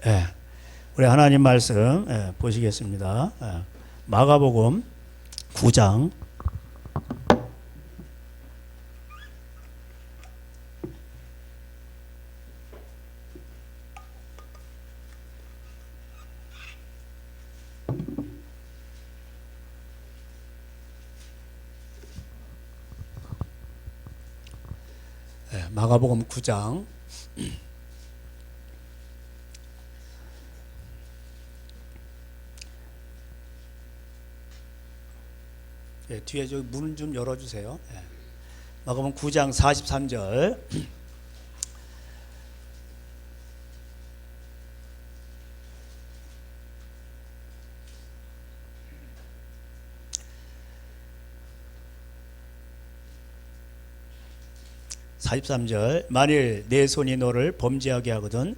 예, 우리 하나님 말씀 보시겠습니다. 마가복음 9장 마가복음 9장 뒤에 저 문 좀 열어주세요. 마가복음 9장 43절. 만일 내 손이 너를 범죄하게 하거든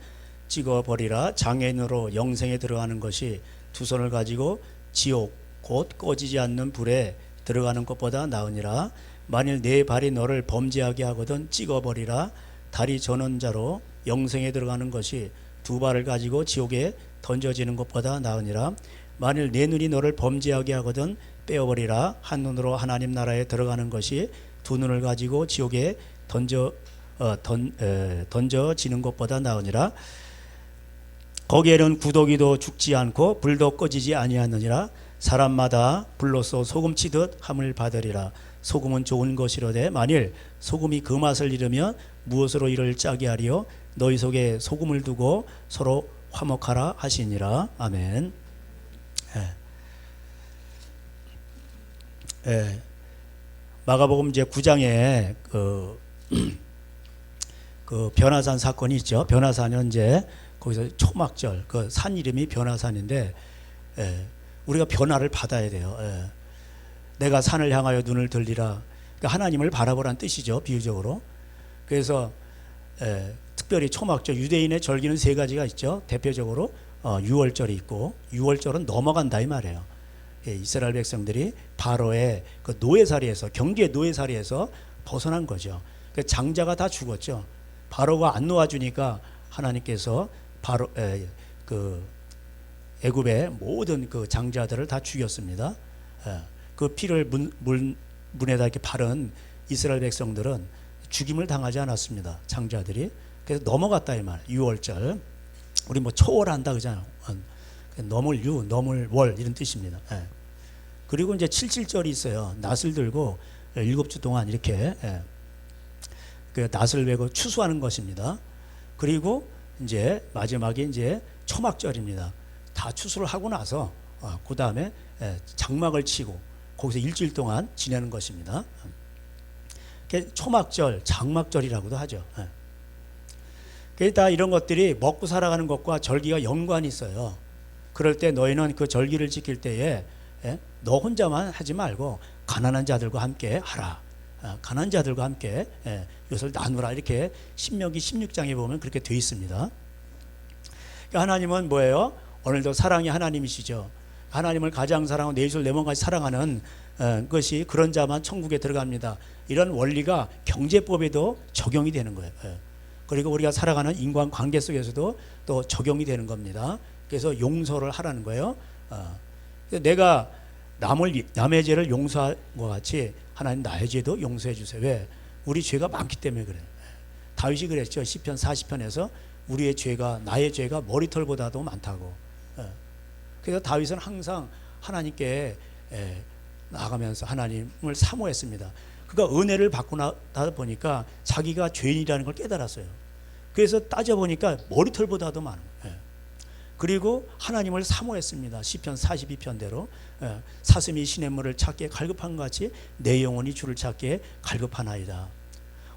찍어버리라. 장애인으로 영생에 들어가는 것이 두 손을 가지고 지옥 곧 꺼지지 않는 불에 들어가는 것보다 나으니라. 만일 내 발이 너를 범죄하게 하거든 찍어버리라. 다리 저는 자로 영생에 들어가는 것이 두 발을 가지고 지옥에 던져지는 것보다 나으니라. 만일 내 눈이 너를 범죄하게 하거든 빼어버리라. 한 눈으로 하나님 나라에 들어가는 것이 두 눈을 가지고 지옥에 던져지는 것보다 나으니라. 거기에는 구더기도 죽지 않고 불도 꺼지지 아니하느니라. 사람마다 불로써 소금 치듯 함을 받으리라. 소금은 좋은 것이로되 만일 소금이 그 맛을 잃으면 무엇으로 이를 짜게 하리요. 너희 속에 소금을 두고 서로 화목하라 하시니라. 아멘. 마가복음 이제 9장에 그 변화산 사건이 있죠. 변화산은 이제 거기서 초막절, 그 산 이름이 변화산인데, 우리가 변화를 받아야 돼요. 내가 산을 향하여 눈을 들리라. 그러니까 하나님을 바라보라는 뜻이죠, 비유적으로. 그래서 특별히 초막절, 유대인의 절기는 세 가지가 있죠. 대표적으로 유월절이 있고, 유월절은 넘어간다 이 말이에요. 이스라엘 백성들이 바로의 그 노예살이에서, 경계의 노예살이에서 벗어난 거죠. 그 장자가 다 죽었죠. 바로가 안 놓아주니까 하나님께서 바로 그 애굽의 모든 그 장자들을 다 죽였습니다. 그 피를 문에다 이렇게 바른 이스라엘 백성들은 죽임을 당하지 않았습니다. 장자들이. 그래서 넘어갔다 이 말. 유월절. 우리 뭐 초월한다 그러잖아요. 넘을 유, 넘을 월 이런 뜻입니다. 그리고 이제 77절이 있어요. 낫을 들고 7주 동안 이렇게 그 낫을 메고 추수하는 것입니다. 그리고 이제 마지막에 이제 초막절입니다. 다 추수를 하고 나서 그 다음에 장막을 치고 거기서 일주일 동안 지내는 것입니다. 초막절, 장막절이라고도 하죠. 다 이런 것들이 먹고 살아가는 것과 절기가 연관이 있어요. 그럴 때 너희는 그 절기를 지킬 때에 너 혼자만 하지 말고 가난한 자들과 함께 하라. 가난한 자들과 함께 이것을 나누라. 이렇게 신명기 16장에 보면 그렇게 되어 있습니다. 그러니까 하나님은 뭐예요? 오늘도 사랑이 하나님이시죠. 하나님을 가장 사랑하고 내 이웃을 내 몸까지 사랑하는 것이 그런 자만 천국에 들어갑니다. 이런 원리가 경제법에도 적용이 되는 거예요. 그리고 우리가 살아가는 인간관계 속에서도 또 적용이 되는 겁니다. 그래서 용서를 하라는 거예요. 내가 남의 죄를 용서한 것 같이 하나님 나의 죄도 용서해 주세요. 왜? 우리 죄가 많기 때문에 그래요. 다윗이 그랬죠. 시편 40편에서 우리의 죄가, 나의 죄가 머리털보다도 많다고. 그래서 다윗은 항상 하나님께 나아가면서 하나님을 사모했습니다. 그가 은혜를 받고 나다 보니까 자기가 죄인이라는 걸 깨달았어요. 그래서 따져보니까 머리털보다도 많은 거예요. 그리고 하나님을 사모했습니다. 시편 42편대로 사슴이 시냇물을 찾기에 갈급한 것 같이 내 영혼이 주를 찾기에 갈급하나이다.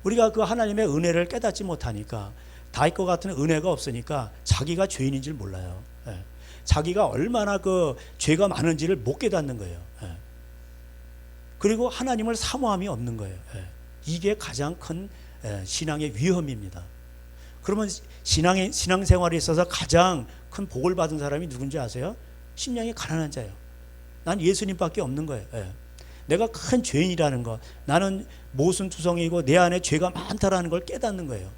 우리가 그 하나님의 은혜를 깨닫지 못하니까, 다윗과 같은 은혜가 없으니까 자기가 죄인인 줄 몰라요. 자기가 얼마나 그 죄가 많은지를 못 깨닫는 거예요. 그리고 하나님을 사모함이 없는 거예요. 이게 가장 큰 신앙의 위험입니다. 그러면 신앙생활에 있어서 가장 큰 복을 받은 사람이 누군지 아세요? 심령이 가난한 자예요. 난 예수님밖에 없는 거예요. 내가 큰 죄인이라는 것, 나는 모순투성이고 내 안에 죄가 많다라는 걸 깨닫는 거예요.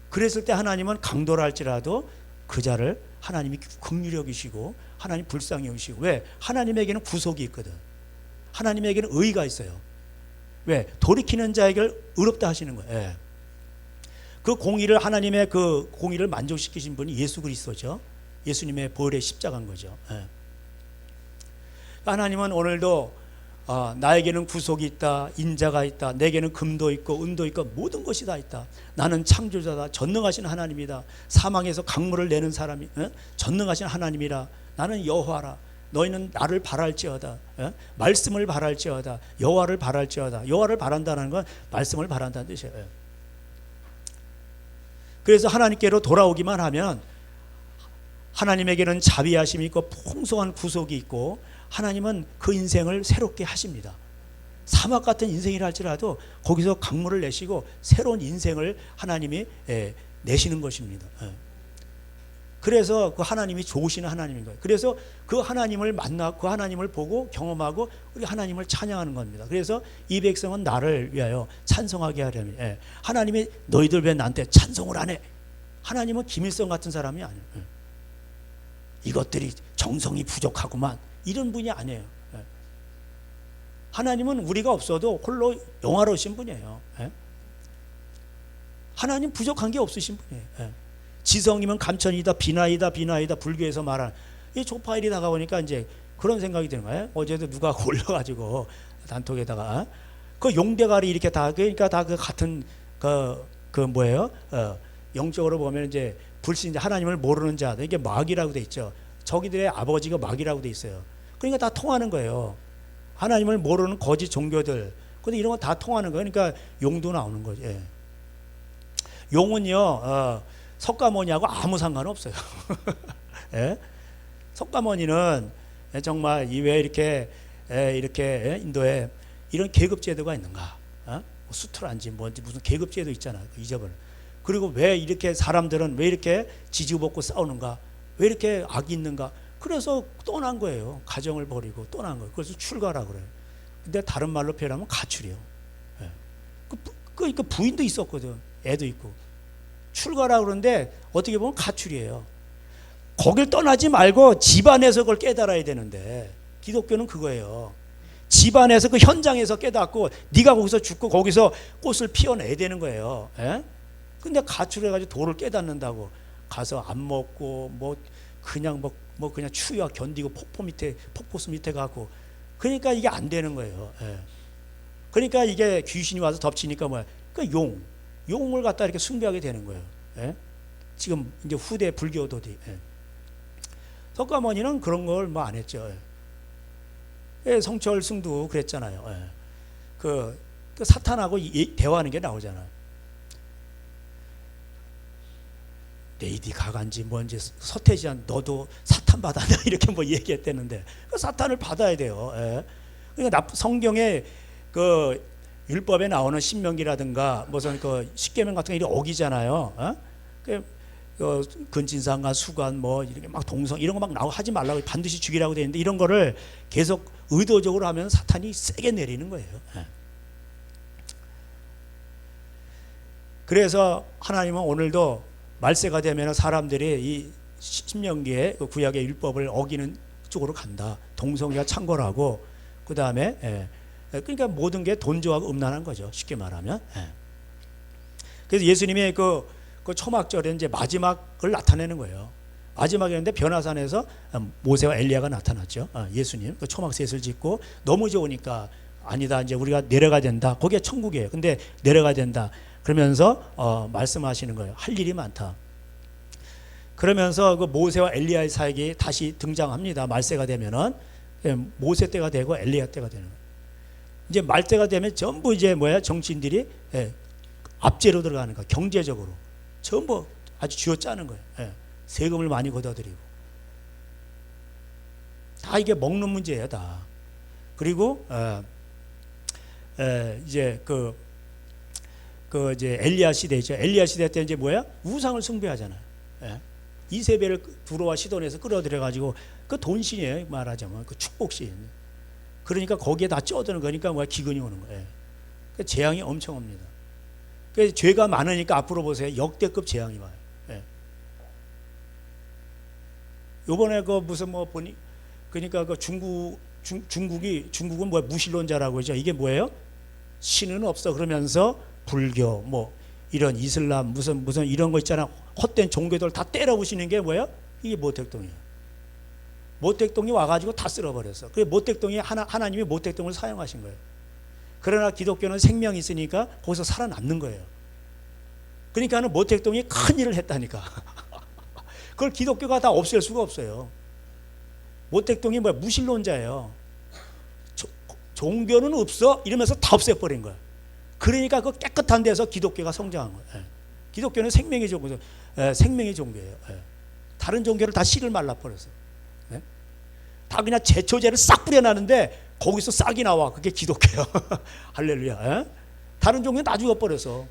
그랬을 때 하나님은 강도라 할지라도 그 자를 하나님이 긍휼히 여기시고 하나님 불쌍히 여기시고. 왜? 하나님에게는 구속이 있거든. 하나님에게는 의가 있어요. 왜? 돌이키는 자에게 의롭다 하시는 거예요. 예. 그 공의를, 하나님의 그 공의를 만족시키신 분이 예수 그리스도죠. 예수님의 보혈의 십자가인 거죠. 예. 하나님은 오늘도 나에게는 구속이 있다, 인자가 있다, 내게는 금도 있고 은도 있고 모든 것이 다 있다. 나는 창조자다, 전능하신 하나님이다. 사망에서 강물을 내는 사람이 전능하신 하나님이라. 나는 여호와라. 너희는 나를 바랄지어다. 말씀을 바랄지어다. 여호와를 바랄지어다. 여호와를 바란다는 건 말씀을 바란다는 뜻이에요. 그래서 하나님께로 돌아오기만 하면 하나님에게는 자비하심이 있고 풍성한 구속이 있고 하나님은 그 인생을 새롭게 하십니다. 사막 같은 인생이라 할지라도 거기서 강물을 내시고 새로운 인생을 하나님이 내시는 것입니다. 그래서 그 하나님이 좋으신 하나님인 거예요. 그래서 그 하나님을 만나, 그 하나님을 보고 경험하고 우리 하나님을 찬양하는 겁니다. 그래서 이 백성은 나를 위하여 찬송하게 하려니. 하나님이 너희들 왜 나한테 찬송을 안 해? 하나님은 김일성 같은 사람이 아니에요. 이것들이 정성이 부족하구만, 이런 분이 아니에요. 하나님은 우리가 없어도 홀로 영화로우신 분이에요. 하나님 부족한 게 없으신 분이에요. 지성이면 감천이다, 비나이다, 비나이다. 불교에서 말하는 이 조파일이 다가오니까 이제 그런 생각이 드는 거예요. 어제도 누가 올려가지고 단톡에다가 그 용대가리 이렇게 다, 그러니까 다 그 같은 그 뭐예요? 영적으로 보면 이제 불신자, 하나님을 모르는 자들, 이게 마귀라고 돼 있죠. 저기들의 아버지가 마귀라고 돼 있어요. 그러니까 다 통하는 거예요. 하나님을 모르는 거짓 종교들, 근데 이런 거 다 통하는 거예요. 그러니까 용도 나오는 거죠. 용은요, 석가모니하고 아무 상관없어요. 예? 석가모니는 정말 왜 이렇게 인도에 이런 계급제도가 있는가? 수트라인지 뭔지 무슨 계급제도 있잖아요. 잊어버려. 그리고 왜 이렇게 사람들은 왜 이렇게 지지고 싸우는가? 왜 이렇게 악이 있는가? 그래서 떠난 거예요. 가정을 버리고 떠난 거예요. 그래서 출가라고 그래요. 근데 다른 말로 표현하면 가출이에요. 그 부인도 있었거든. 애도 있고. 출가라고 그러는데 어떻게 보면 가출이에요. 거길 떠나지 말고 집안에서 그걸 깨달아야 되는데, 기독교는 그거예요. 집안에서 그 현장에서 깨닫고 네가 거기서 죽고 거기서 꽃을 피워내야 되는 거예요. 근데 가출해가지고 도를 깨닫는다고 가서 안 먹고 그냥 그냥 추위와 견디고 폭포수 밑에 가고, 그러니까 이게 안 되는 거예요. 그러니까 이게 귀신이 와서 덮치니까 뭐야? 그 용을 갖다 이렇게 숭배하게 되는 거예요. 지금 이제 후대 불교도들이. 석가모니는 그런 걸 뭐 안 했죠. 성철 승도 그랬잖아요. 그 사탄하고 대화하는 게 나오잖아요. 레이디 가간지 뭔지 서태지한 너도 사탄 받았냐 이렇게 뭐 얘기했대는데, 그 사탄을 받아야 돼요. 그러니까 성경에 그 율법에 나오는 신명기라든가 무슨 그 십계명 같은 게 이렇게 어기잖아요. 근친상간 수간 뭐 이렇게 막 동성 이런 거 막 나오 하지 말라고 반드시 죽이라고 돼 있는데, 이런 거를 계속 의도적으로 하면 사탄이 세게 내리는 거예요. 그래서 하나님은 오늘도 말세가 되면 사람들이 이 신명기의 구약의 율법을 어기는 쪽으로 간다. 동성애가 창궐하고, 그 다음에 그러니까 모든 게 돈조하고 음란한 거죠. 쉽게 말하면. 그래서 예수님의 그 초막절에 이제 마지막을 나타내는 거예요. 마지막이었는데 변화산에서 모세와 엘리야가 나타났죠. 예수님 그 초막셋을 짓고 너무 좋으니까 아니다, 이제 우리가 내려가야 된다. 거기가 천국이에요. 근데 내려가야 된다. 그러면서 말씀하시는 거예요. 할 일이 많다. 그러면서 그 모세와 엘리야의 사역이 다시 등장합니다. 말세가 되면은 모세 때가 되고 엘리야 때가 되는 거예요. 이제 말 때가 되면 전부 이제 정치인들이 압제로 들어가는 거예요. 경제적으로 전부 아주 쥐어짜는 거예요. 세금을 많이 걷어들이고 다 이게 먹는 문제예요, 다. 그리고 이제 이제 엘리야 시대죠. 엘리야 시대 때 이제 뭐야? 우상을 숭배하잖아요. 이세벨을 두로와 시돈에서 끌어들여 가지고 그 돈신이에요, 말하자면 그 축복신. 그러니까 거기에 다 쪄드는 거니까 뭐야? 기근이 오는 거예요. 그 재앙이 엄청 옵니다. 그래서 죄가 많으니까 앞으로 보세요. 역대급 재앙이 와요. 요번에 그 무슨 뭐 보니 그러니까 그 중국은 뭐 무신론자라고 하죠. 이게 뭐예요? 신은 없어 그러면서 불교 뭐 이런 이슬람 무슨 이런 거 있잖아. 헛된 종교들 다 때려부시는 게 뭐예요? 이게 모택동이에요. 모택동이 와가지고 다 쓸어버렸어. 그 모택동이 하나님이 모택동을 사용하신 거예요. 그러나 기독교는 생명이 있으니까 거기서 살아남는 거예요. 그러니까는 모택동이 큰 일을 했다니까. 그걸 기독교가 다 없앨 수가 없어요. 모택동이 뭐야? 무신론자예요. 종교는 없어 이러면서 다 없애버린 거야. 그러니까 그 깨끗한 데서 기독교가 성장한 거예요. 기독교는 생명의 종교, 생명의 종교예요. 다른 종교를 다 씨를 말라버렸어. 다 그냥 제초제를 싹 뿌려놨는데 거기서 싹이 나와. 그게 기독교예요. 할렐루야. 다른 종교는 다 죽어버려서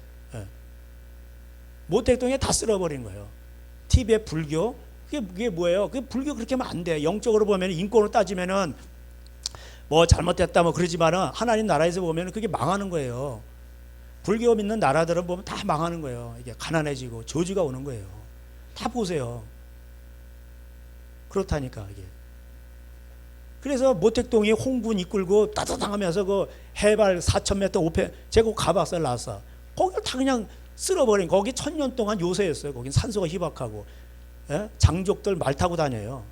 모택동에 다 쓸어버린 거예요. 티베트 불교 그게 뭐예요? 그 불교 그렇게 하면 안 돼. 영적으로 보면 인권으로 따지면은 뭐 잘못됐다 뭐 그러지만은 하나님 나라에서 보면은 그게 망하는 거예요. 불교 믿는 나라들은 보면 다 망하는 거예요. 이게 가난해지고 저주가 오는 거예요. 다 보세요. 그렇다니까 이게. 그래서 모택동이 홍군 이끌고 따뜻하면서 그 해발 4,000m 5편 제가 가봤어요. 라사 거기를 다 그냥 쓸어버린 거기 1000년 동안 요새였어요. 거긴 산소가 희박하고 장족들 말 타고 다녀요.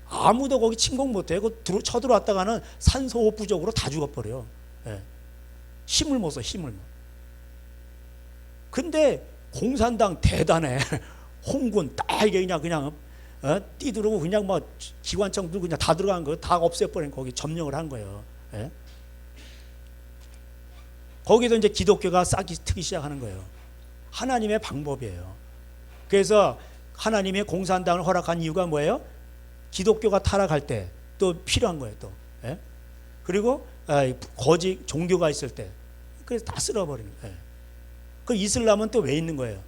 아무도 거기 침공 못해. 쳐들어왔다가는 산소 부족으로 다 죽어버려. 힘을 못 써. 힘을 못. 근데 공산당 대단해. 홍군 딱 이게 그냥 뛰들어오고 그냥 뭐 기관총들 그냥 다 들어간 거 다 없애버린 거기 점령을 한 거예요. 거기도 이제 기독교가 싹이 트기 시작하는 거예요. 하나님의 방법이에요. 그래서 하나님의 공산당을 허락한 이유가 뭐예요? 기독교가 타락할 때 또 필요한 거예요. 또 그리고 거짓 종교가 있을 때 그래서 다 쓸어버리는 거예요. 그 이슬람은 또 왜 있는 거예요?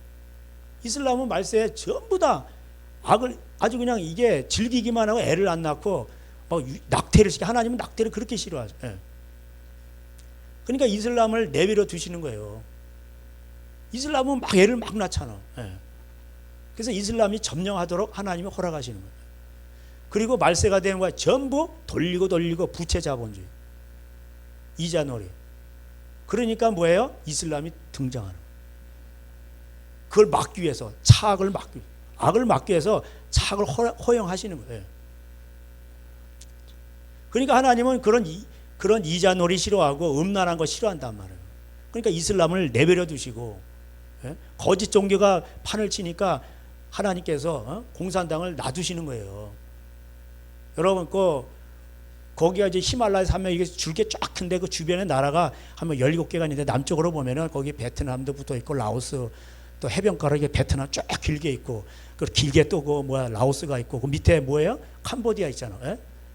이슬람은 말세에 전부 다 악을 아주 그냥 이게 즐기기만 하고 애를 안 낳고 낙태를 시켜. 하나님은 낙태를 그렇게 싫어하죠. 그러니까 이슬람을 내버려 두시는 거예요. 이슬람은 막 애를 막 낳잖아. 그래서 이슬람이 점령하도록 하나님이 허락하시는 거예요. 그리고 말세가 되는 거야. 전부 돌리고 부채 자본주의, 이자놀이. 그러니까 뭐예요? 이슬람이 등장하는 거예요. 그걸 막기 위해서 악을 막기 위해서 착을 허용하시는 거예요. 그러니까 하나님은 그런 이자놀이 싫어하고 음란한 거 싫어한단 말이에요. 그러니까 이슬람을 내버려 두시고 거짓 종교가 판을 치니까 하나님께서 공산당을 놔두시는 거예요. 여러분 거기가 이제 히말라야 산맥 이게 줄게 쫙 큰데 그 주변에 나라가 한 17개가 있는데 남쪽으로 보면은 거기 베트남도 붙어 있고 라오스 또 해변가로 이게 베트남 쫙 길게 있고 그 길게 또 그 뭐야 라오스가 있고 그 밑에 뭐예요? 캄보디아 있잖아.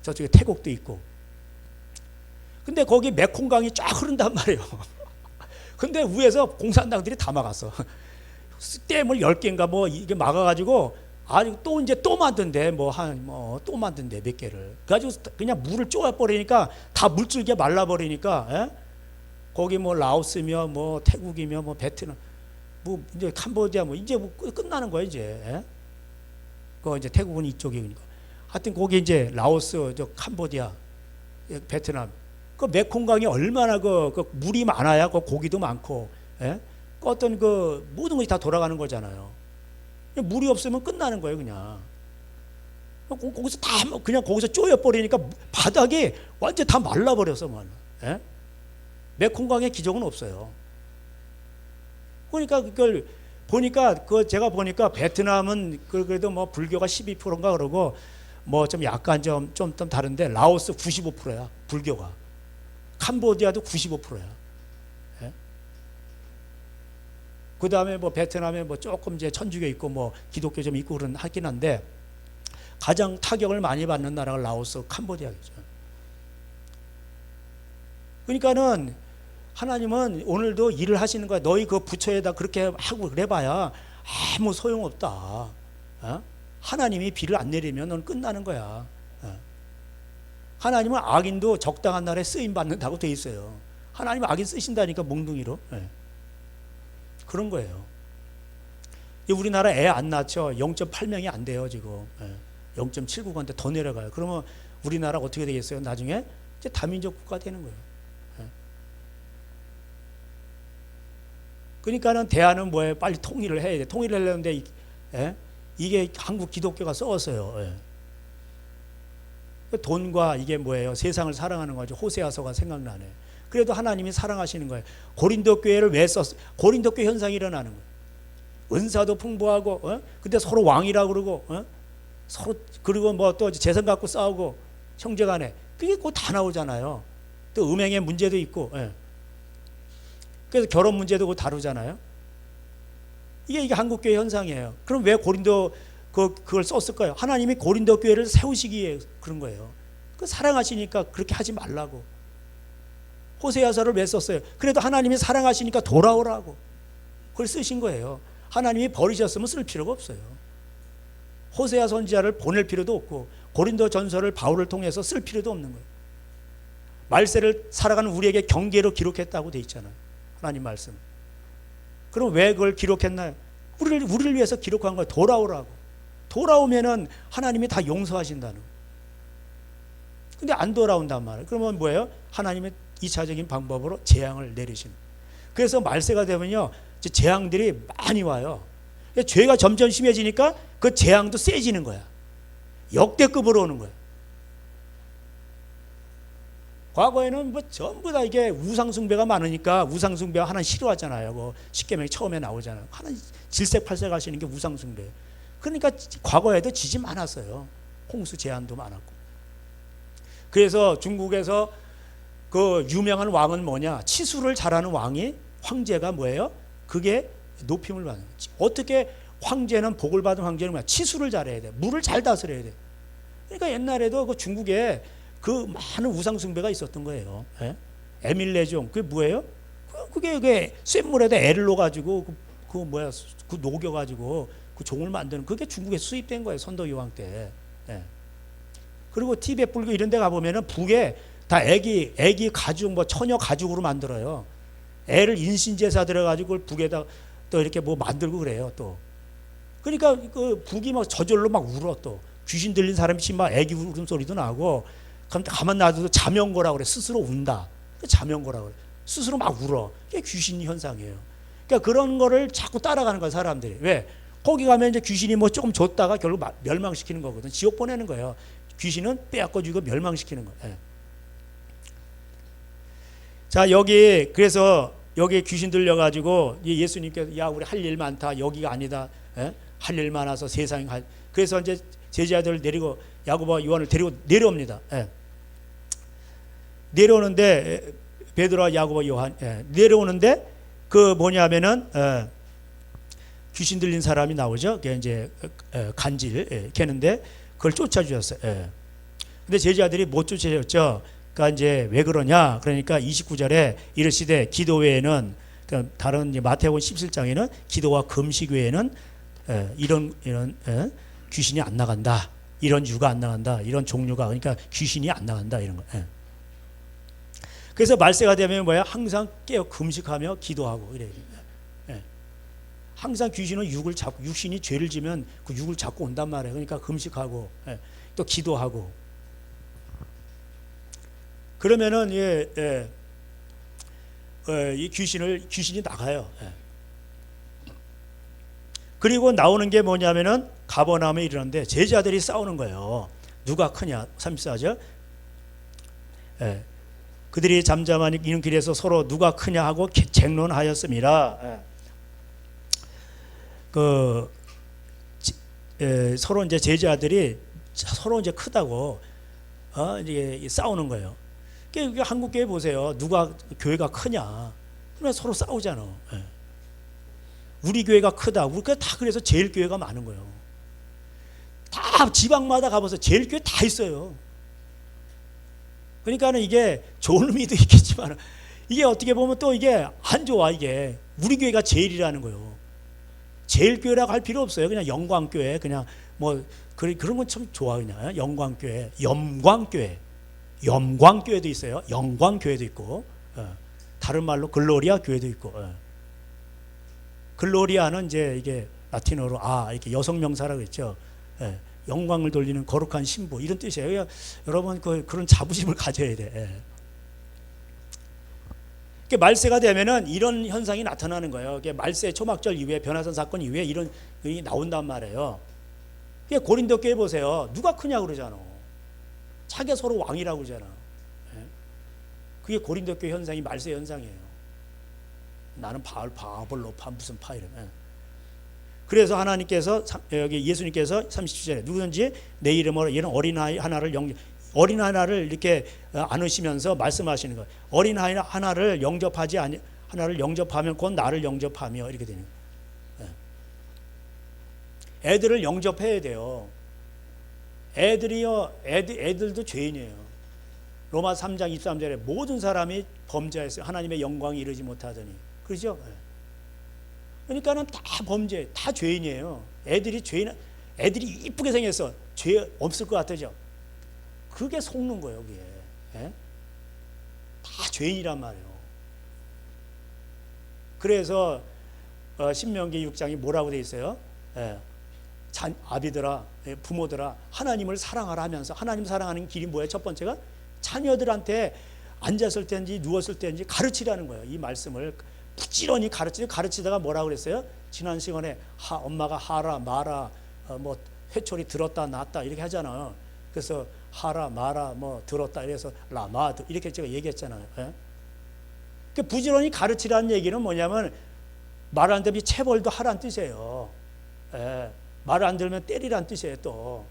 저쪽에 태국도 있고. 근데 거기 메콩강이 쫙 흐른단 말이에요. 근데 위에서 공산당들이 다 막았어. 댐을 10개인가 뭐 이게 막아가지고 아주 또 이제 또 만든대 또 만든대 몇 개를. 그래가지고 그냥 물을 쪼아버리니까 다 물줄기가 말라버리니까 거기 뭐 라오스며 뭐 태국이며 뭐 베트남 뭐 이제 캄보디아 뭐 이제 뭐 끝나는 거야 이제. 그 이제 태국은 이쪽이니까. 하여튼 거기 이제 라오스 저 캄보디아 베트남 그 메콩강이 얼마나 그 물이 많아야 그 고기도 많고 그 어떤 그 모든 것이 다 돌아가는 거잖아요. 물이 없으면 끝나는 거예요 그냥. 거기서 다 그냥 거기서 쪼여버리니까 바닥이 완전 다 말라버려서 메콩강의 기적은 없어요. 그러니까 그걸 보니까 제가 보니까 베트남은 그래도 뭐 불교가 12%인가 그러고 뭐 좀 약간 좀 다른데 라오스 95%야 불교가. 캄보디아도 95%야. 그 다음에 뭐 베트남에 뭐 조금 이제 천주교 있고 뭐 기독교 좀 있고 그런 하긴 한데 가장 타격을 많이 받는 나라가 라오스, 캄보디아겠죠. 그러니까는 하나님은 오늘도 일을 하시는 거야. 너희 그 부처에다 그렇게 하고 그래봐야 아무 소용없다. 하나님이 비를 안 내리면 넌 끝나는 거야. 하나님은 악인도 적당한 날에 쓰임 받는다고 돼 있어요. 하나님은 악인 쓰신다니까 몽둥이로. 그런 거예요. 우리나라 애 안 낳죠. 0.8명이 안 돼요 지금. 0.79건데 더 내려가요. 그러면 우리나라가 어떻게 되겠어요? 나중에 이제 다민족 국가 되는 거예요. 예. 그러니까는 대안은 뭐예요? 빨리 통일을 해야 돼. 통일을 하려는데 예? 이게 한국 기독교가 썩었어요. 예. 돈과 이게 뭐예요? 세상을 사랑하는 거죠. 호세아서가 생각나네. 그래도 하나님이 사랑하시는 거예요. 고린도 교회를 왜 썼어요? 고린도 교회 현상이 일어나는 거예요. 은사도 풍부하고, 근데 서로 왕이라고 그러고, 서로, 그리고 뭐 또 재산 갖고 싸우고, 형제간에. 그게 곧 다 나오잖아요. 또 음행의 문제도 있고, 예. 그래서 결혼 문제도 곧 다루잖아요. 이게 한국교회 현상이에요. 그럼 왜 고린도 그걸 썼을까요? 하나님이 고린도 교회를 세우시기 위해 그런 거예요. 그 사랑하시니까 그렇게 하지 말라고. 호세아서를 왜 썼어요? 그래도 하나님이 사랑하시니까 돌아오라고. 그걸 쓰신 거예요. 하나님이 버리셨으면 쓸 필요가 없어요. 호세아 선지자를 보낼 필요도 없고 고린도 전서를 바울을 통해서 쓸 필요도 없는 거예요. 말세를 살아가는 우리에게 경계로 기록했다고 돼 있잖아요. 하나님 말씀. 그럼 왜 그걸 기록했나요? 우리를 위해서 기록한 거예요. 돌아오라고. 돌아오면은 하나님이 다 용서하신다는 거예요. 근데 안 돌아온단 말이에요. 그러면 뭐예요? 하나님의 2차적인 방법으로 재앙을 내리시는 거예요. 그래서 말세가 되면요, 재앙들이 많이 와요. 죄가 점점 심해지니까 그 재앙도 세지는 거야. 역대급으로 오는 거야. 과거에는 뭐 전부 다 이게 우상숭배가 많으니까 우상숭배 하나 싫어하잖아요. 뭐 십계명이 처음에 나오잖아요. 하나 질색팔색 하시는 게 우상숭배예요. 그러니까 과거에도 지지 많았어요. 홍수 재앙도 많았고. 그래서 중국에서 그 유명한 왕은 뭐냐? 치수를 잘하는 왕이 황제가 뭐예요? 그게 높임을 받는 거지. 어떻게 황제는 복을 받은 황제는 뭐야? 치수를 잘해야 돼. 물을 잘 다스려야 돼. 그러니까 옛날에도 그 중국에 그 많은 우상숭배가 있었던 거예요. 예? 에밀레종 그게 뭐예요? 그게 쇳물에다 애를 넣어가지고 그 뭐야? 그 녹여가지고 그 종을 만드는 그게 중국에 수입된 거예요. 선도 요왕 때. 예. 그리고 티베트 불교 이런 데 가보면은 북에 다 애기 가죽 뭐 처녀 가죽으로 만들어요. 애를 인신제사 들어가지고 그걸 북에다 또 이렇게 뭐 만들고 그래요. 또 그러니까 그 북이 막 저절로 막 울어. 또 귀신 들린 사람이 막 애기 울음소리도 나고 그럼 가만 놔둬도 자명거라고 그래. 스스로 운다. 자명거라고 그래. 스스로 막 울어. 그게 귀신 현상이에요. 그러니까 그런 거를 자꾸 따라가는 거야 사람들이. 왜? 거기 가면 이제 귀신이 뭐 조금 줬다가 결국 멸망시키는 거거든. 지옥 보내는 거예요. 귀신은 빼앗고 주고 멸망시키는 거예요. 예. 자, 여기 그래서 여기 귀신 들려가지고 예수님께서 야 우리 할 일 많다. 여기가 아니다. 예? 할 일 많아서 세상에 그래서 이제 제자들을 데리고 야고보와 요한을 데리고 내려옵니다. 예. 내려오는데 베드로와 야고보 요한 내려오는데 그 뭐냐면은 귀신 들린 사람이 나오죠. 걔 이제 간질 캐는데 그걸 쫓아주셨어요. 근데 제자들이 못 쫓아줬죠. 그러니까 이제 왜 그러냐? 그러니까 29절에 이르시되 기도 외에는 그러니까 다른 마태복음 17장에는 기도와 금식 외에는 이런 귀신이 안 나간다. 이런 유가 안 나간다. 이런 종류가 그러니까 귀신이 안 나간다 이런 거. 그래서 말세가 되면 뭐야? 항상 깨어 금식하며 기도하고 이래요. 항상 귀신은 육을 잡고 육신이 죄를 지면 그 육을 잡고 온단 말이에요. 그러니까 금식하고 또 기도하고 그러면은 이 귀신이 나가요. 그리고 나오는 게 뭐냐면은 가버나움에 이르는데 제자들이 싸우는 거예요. 누가 크냐? 34절. 그들이 잠잠하니 이는 길에서 서로 누가 크냐 하고 쟁론하였습니다. 서로 이제 제자들이 서로 이제 크다고 이제 싸우는 거예요. 그러니까 한국 교회 보세요. 누가 교회가 크냐? 그러면 서로 싸우잖아. 우리 교회가 크다. 우리가 다 그래서 제일 교회가 많은 거예요. 다 지방마다 가봐서 제일 교회 다 있어요. 그러니까는 이게 좋은 의미도 있겠지만 이게 어떻게 보면 또 이게 안 좋아. 이게 우리 교회가 제일이라는 거예요. 제일 교회라고 할 필요 없어요. 그냥 영광교회 그냥 뭐 그런 건 참 좋아. 그냥 영광교회, 염광교회도 있어요. 영광교회도 있고 다른 말로 글로리아 교회도 있고 글로리아는 이제 이게 라틴어로 이렇게 여성 명사라고 했죠. 영광을 돌리는 거룩한 신부 이런 뜻이에요. 여러분 그런 자부심을 가져야 돼. 말세가 되면은 이런 현상이 나타나는 거예요. 말세 초막절 이후에 변화산 사건 이후에 이런 일이 나온단 말이에요. 고린도 교회 보세요. 누가 크냐 그러잖아. 자기가 서로 왕이라고 그러잖아. 그게 고린도 교회 현상이 말세 현상이에요. 나는 바알, 바아볼로, 파 무슨 파 이러면. 그래서 하나님께서 여기 예수님께서 37절에 누구든지 내 이름으로 이런 어린아이 하나를 이렇게 안으시면서 말씀하시는 거예요. 어린아이 하나를 하나를 영접하면 곧 나를 영접하며 이렇게 되는 거예요. 애들을 영접해야 돼요. 애들도 죄인이에요. 로마 3장 23절에 모든 사람이 범죄했어요. 하나님의 영광이 이르지 못하더니. 그렇죠? 그러니까는 다 범죄, 다 죄인이에요. 애들이 이쁘게 생겼어. 죄 없을 것 같죠? 그게 속는 거예요, 그게. 다 죄인이란 말이에요. 그래서 신명기 6장이 뭐라고 돼 있어요? 아비들아, 부모들아, 하나님을 사랑하라 하면서 하나님 사랑하는 길이 뭐예요? 첫 번째가 자녀들한테 앉았을 때인지 누웠을 때인지 가르치라는 거예요. 이 말씀을 부지런히 가르치다가 뭐라고 그랬어요? 지난 시간에 엄마가 하라 마라 뭐 회초리 들었다 놨다 이렇게 하잖아요. 그래서 하라 마라 뭐 들었다 이래서 라마 이렇게 제가 얘기했잖아요. 그 부지런히 가르치라는 얘기는 뭐냐면 말 안 들으면 체벌도 하라는 뜻이에요. 말 안 들으면 때리라는 뜻이에요. 또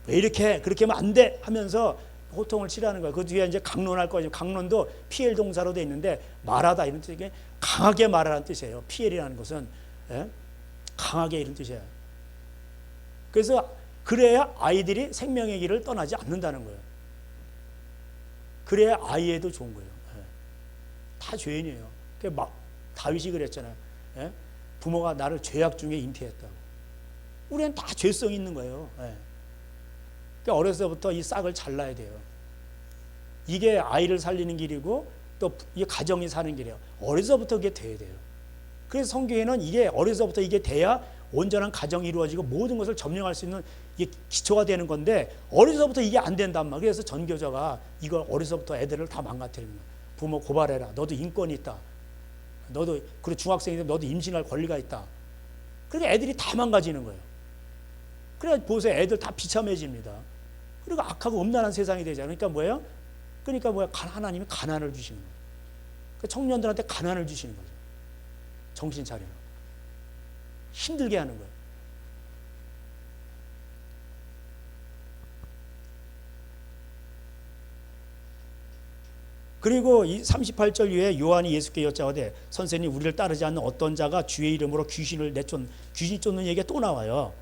왜 이렇게 그렇게 하면 안 돼 하면서 호통을 치라는 거예요. 그 뒤에 이제 강론할 거예요. 강론도 피엘 동사로 돼 있는데 말하다 이런 뜻이에요. 강하게 말하라는 뜻이에요. 피엘이라는 것은 강하게 이런 뜻이에요. 그래서 그래야 아이들이 생명의 길을 떠나지 않는다는 거예요. 그래야 아이에도 좋은 거예요. 다 죄인이에요. 다윗이 그랬잖아요. 부모가 나를 죄악 중에 잉태했다고. 우리는 다 죄성이 있는 거예요. 그러니까 어려서부터 이 싹을 잘라야 돼요. 이게 아이를 살리는 길이고 또 이게 가정이 사는 길이에요. 어려서부터 그게 돼야 돼요. 그래서 성경에는 이게 어려서부터 이게 돼야 온전한 가정이 이루어지고 모든 것을 점령할 수 있는 이게 기초가 되는 건데 어려서부터 이게 안 된단 말이에요. 그래서 전교조가 이걸 어려서부터 애들을 다 망가뜨리는 거예요. 부모 고발해라. 너도 인권이 있다. 너도 그리고 중학생인데 너도 임신할 권리가 있다. 그러니까 애들이 다 망가지는 거예요. 그래 보세요. 애들 다 비참해집니다. 그리고 악하고 음란한 세상이 되잖아요. 그러니까 뭐예요? 하나님이 가난을 주시는 거예요. 그러니까 청년들한테 가난을 주시는 거죠. 정신 차리라. 힘들게 하는 거예요. 그리고 이 38절 위에 요한이 예수께 여짜오되 선생님 우리를 따르지 않는 어떤 자가 주의 이름으로 귀신 쫓는 얘기가 또 나와요.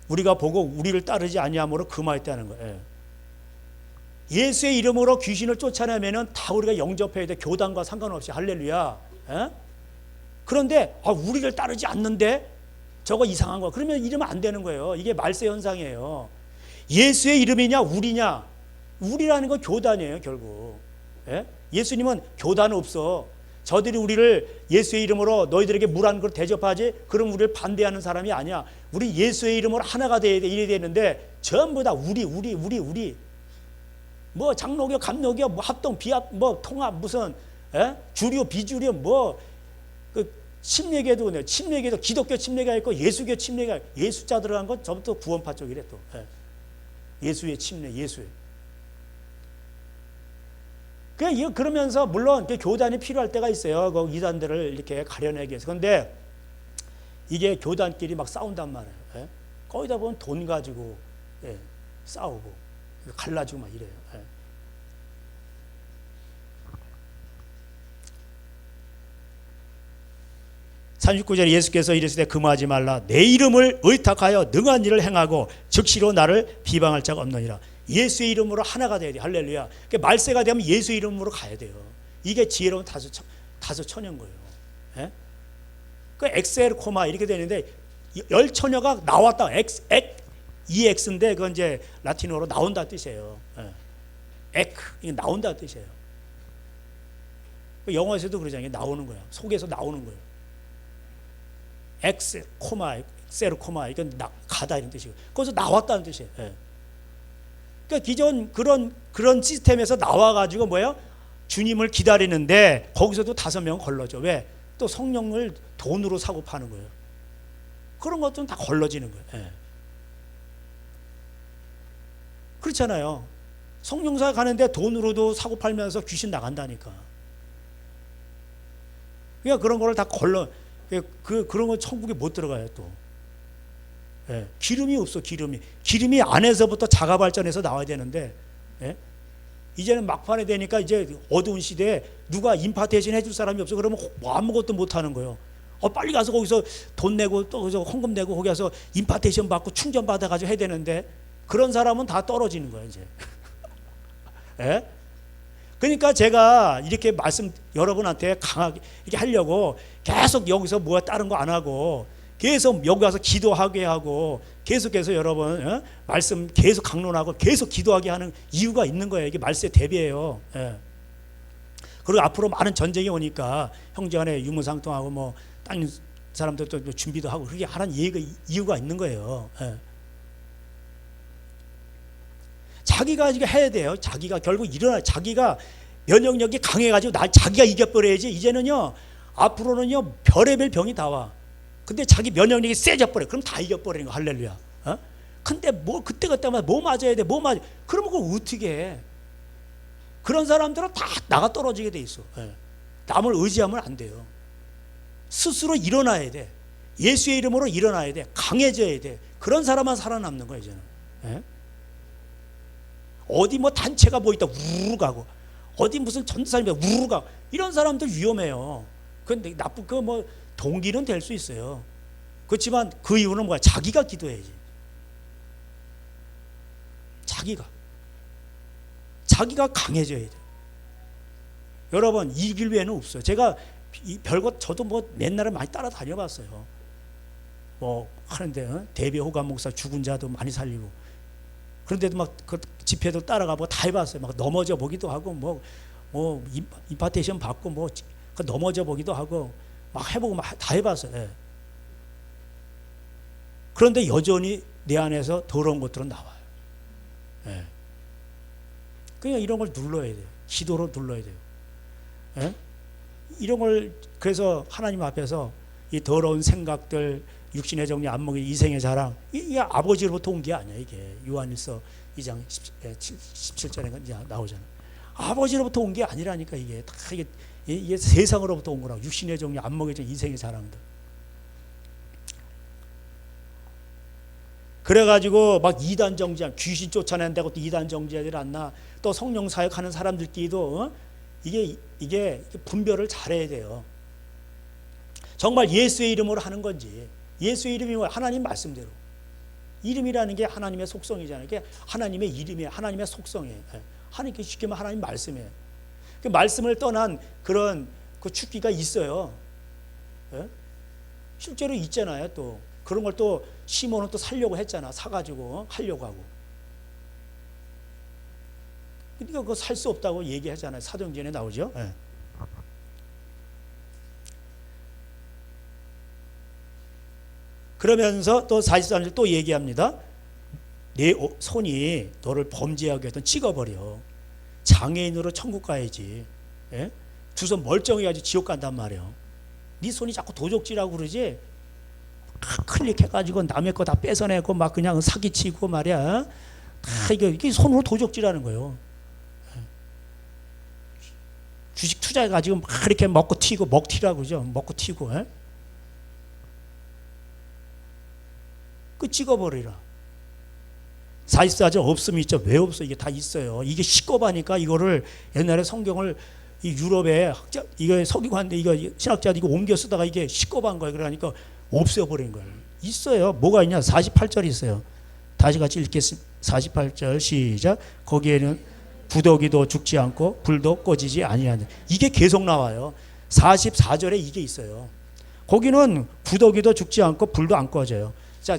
우리가 보고 우리를 따르지 아니함으로 금하였다는 거예요. 예수의 이름으로 귀신을 쫓아내면은 다 우리가 영접해야 돼. 교단과 상관없이. 할렐루야. 그런데 우리를 따르지 않는데 저거 이상한 거야. 그러면 이러면 안 되는 거예요. 이게 말세 현상이에요. 예수의 이름이냐 우리냐. 우리라는 건 교단이에요. 결국. 예수님은 교단은 없어. 저들이 우리를 예수의 이름으로 너희들에게 물 한 그릇 대접하지 그럼 우리를 반대하는 사람이 아니야. 우리 예수의 이름으로 하나가 돼야 돼. 이래야 되는데 전부 다 우리 뭐 장로교 감로교 뭐 합동 비합 뭐 통합 무슨 주류 비주류 뭐 그 침례교도 기독교 침례가 있고 예수교 침례가 예수자 들어간 건 전부터 구원파 쪽이래. 또 예수의 침례 예수의. 그러면서 물론 교단이 필요할 때가 있어요. 그 이단들을 이렇게 가려내기 위해서. 그런데 이게 교단끼리 막 싸운단 말이에요. 거기다 보면 돈 가지고 싸우고 갈라지고 막 이래요. 39절에 예수께서 이르시되 금하지 말라. 내 이름을 의탁하여 능한 일을 행하고 즉시로 나를 비방할 자가 없느니라. 예수의 이름으로 하나가 돼야 돼. 할렐루야. 말세가 되면 예수의 이름으로 가야 돼요. 이게 지혜로운 다섯 처녀인 거예요. 그 엑셀 코마 이렇게 되는데 열 처녀가 나왔다. EX인데 그건 이제 라틴어로 나온다 뜻이에요. 이게 나온다 뜻이에요. 영어에서도 그러잖아요. 나오는 거야. 속에서 나오는 거예요. X 코마 세르코마 이건 가다 이런 뜻이고 거기서 나왔다는 뜻이에요. 예. 그러니까 기존 그런 시스템에서 나와가지고 뭐예요? 주님을 기다리는데 거기서도 5명 걸러져. 왜? 또 성령을 돈으로 사고 파는 거예요. 그런 것들은 다 걸러지는 거예요. 예. 그렇잖아요. 성령사 가는데 돈으로도 사고 팔면서 귀신 나간다니까. 그러니까 그런 거를 다 걸러. 그런 거 천국에 못 들어가요 또. 예. 기름이 없어. 기름이 안에서부터 자가 발전해서 나와야 되는데, 예? 이제는 막판에 되니까 이제 어두운 시대에 누가 임파테이션 해줄 사람이 없어. 그러면 뭐 아무것도 못 하는 거예요. 빨리 가서 거기서 돈 내고 또 거기서 헌금 내고 거기 가서 임파테이션 받고 충전 받아가지고 해야 되는데 그런 사람은 다 떨어지는 거예요 이제. 예? 그러니까 제가 이렇게 말씀 여러분한테 강하게 이렇게 하려고 계속 여기서 뭐 다른 거 안 하고 계속 여기 와서 기도하게 하고 계속해서 여러분 말씀 계속 강론하고 계속 기도하게 하는 이유가 있는 거예요. 이게 말세에 대비해요. 예. 그리고 앞으로 많은 전쟁이 오니까 형제간에 유무상통하고 뭐 다른 사람들도 준비도 하고 그렇게 하는 이유가 있는 거예요. 예. 자기가 이게 해야 돼요. 자기가 결국 자기가 면역력이 강해가지고 자기가 이겨버려야지. 이제는요 앞으로는요 별의별 병이 다 와. 근데 자기 면역력이 세져버려. 그럼 다 이겨버리는 거. 할렐루야. 근데 뭐 그때마다 뭐 맞아야 돼. 그러면 그걸 어떻게 해. 그런 사람들은 다 나가 떨어지게 돼 있어. 예. 남을 의지하면 안 돼요. 스스로 일어나야 돼. 예수의 이름으로 일어나야 돼. 강해져야 돼. 그런 사람만 살아남는 거예요 이제는. 예? 어디 뭐 단체가 뭐 있다 우르르 가고 어디 무슨 전도사님이 우르르 가고 이런 사람들 위험해요. 근데 나쁜 그 뭐 동기는 될 수 있어요. 그렇지만 그 이유는 뭐야? 자기가 기도해야지. 자기가 강해져야 돼. 여러분 이 길 외에는 없어요. 제가 별것 저도 뭐 옛날에 많이 따라다녀봤어요. 뭐 하는데 대비 호감 목사 죽은 자도 많이 살리고 그런데도 막 그 집회도 따라가고 다 해봤어요. 막 넘어져 보기도 하고 뭐 임파테이션 받고 뭐 넘어져 보기도 하고 막 해보고 막 다 해봤어요. 예. 그런데 여전히 내 안에서 더러운 것들은 나와요. 예. 그러니까 이런 걸 눌러야 돼요. 기도로 눌러야 돼요. 예? 이런 걸 그래서 하나님 앞에서 이 더러운 생각들, 육신의 정리, 안목의 이생의 자랑, 이게 아버지로부터 온 게 아니야. 이게 요한일서 2장 17절에 나오잖아. 아버지로부터 온 게 아니라니까. 이게 다 이게 세상으로부터 온 거라고. 육신의 정리, 안목의 정리, 이생의 자랑들. 그래가지고 막 이단 정죄, 귀신 쫓아낸다고 또 이단 정죄들 않나. 또 성령 사역하는 사람들끼리도 이게 분별을 잘해야 돼요. 정말 예수의 이름으로 하는 건지. 예수의 이름이 뭐야? 하나님 말씀대로. 이름이라는 게 하나님의 속성이잖아요. 그게 하나님의 이름이에요. 하나님의 속성이에요. 하나님께 쉽게 말하면 하나님 말씀이에요. 그 말씀을 떠난 그런 그 축기가 있어요. 예? 실제로 있잖아요. 또 그런 걸 또 시몬은 또 살려고 했잖아. 사가지고 하려고 하고. 그러니까 그거 살 수 없다고 얘기하잖아요. 사도행전에 나오죠. 예. 그러면서 또 43절 또 얘기합니다. 내 손이 너를 범죄하게 하든 찍어버려. 장애인으로 천국 가야지. 예? 두 손 멀쩡히 가지고 지옥 간단 말이에요. 네 손이 자꾸 도적질하고 그러지. 클릭해가지고 남의 거 다 뺏어내고 막 그냥 사기치고 말이야. 다 이게 손으로 도적질하는 거예요. 주식 투자해가지고 막 이렇게 먹고 튀고 먹튀라고 그러죠. 먹고 튀고. 예? 그 찍어버리라. 44절 없으면 있죠. 왜 없어? 이게 다 있어요. 이게 시겁하니까 이거를 옛날에 성경을 이 유럽에 이거 서기관들 이거 신학자들 이거 옮겨 쓰다가 이게 시겁한 거예요. 그러니까 없애버린 거예요. 있어요. 뭐가 있냐? 48절이 있어요. 다시 같이 읽겠습니다. 48절 시작. 거기에는 부더기도 죽지 않고 불도 꺼지지 아니하는. 이게 계속 나와요. 44절에 이게 있어요. 거기는 부더기도 죽지 않고 불도 안 꺼져요. 자,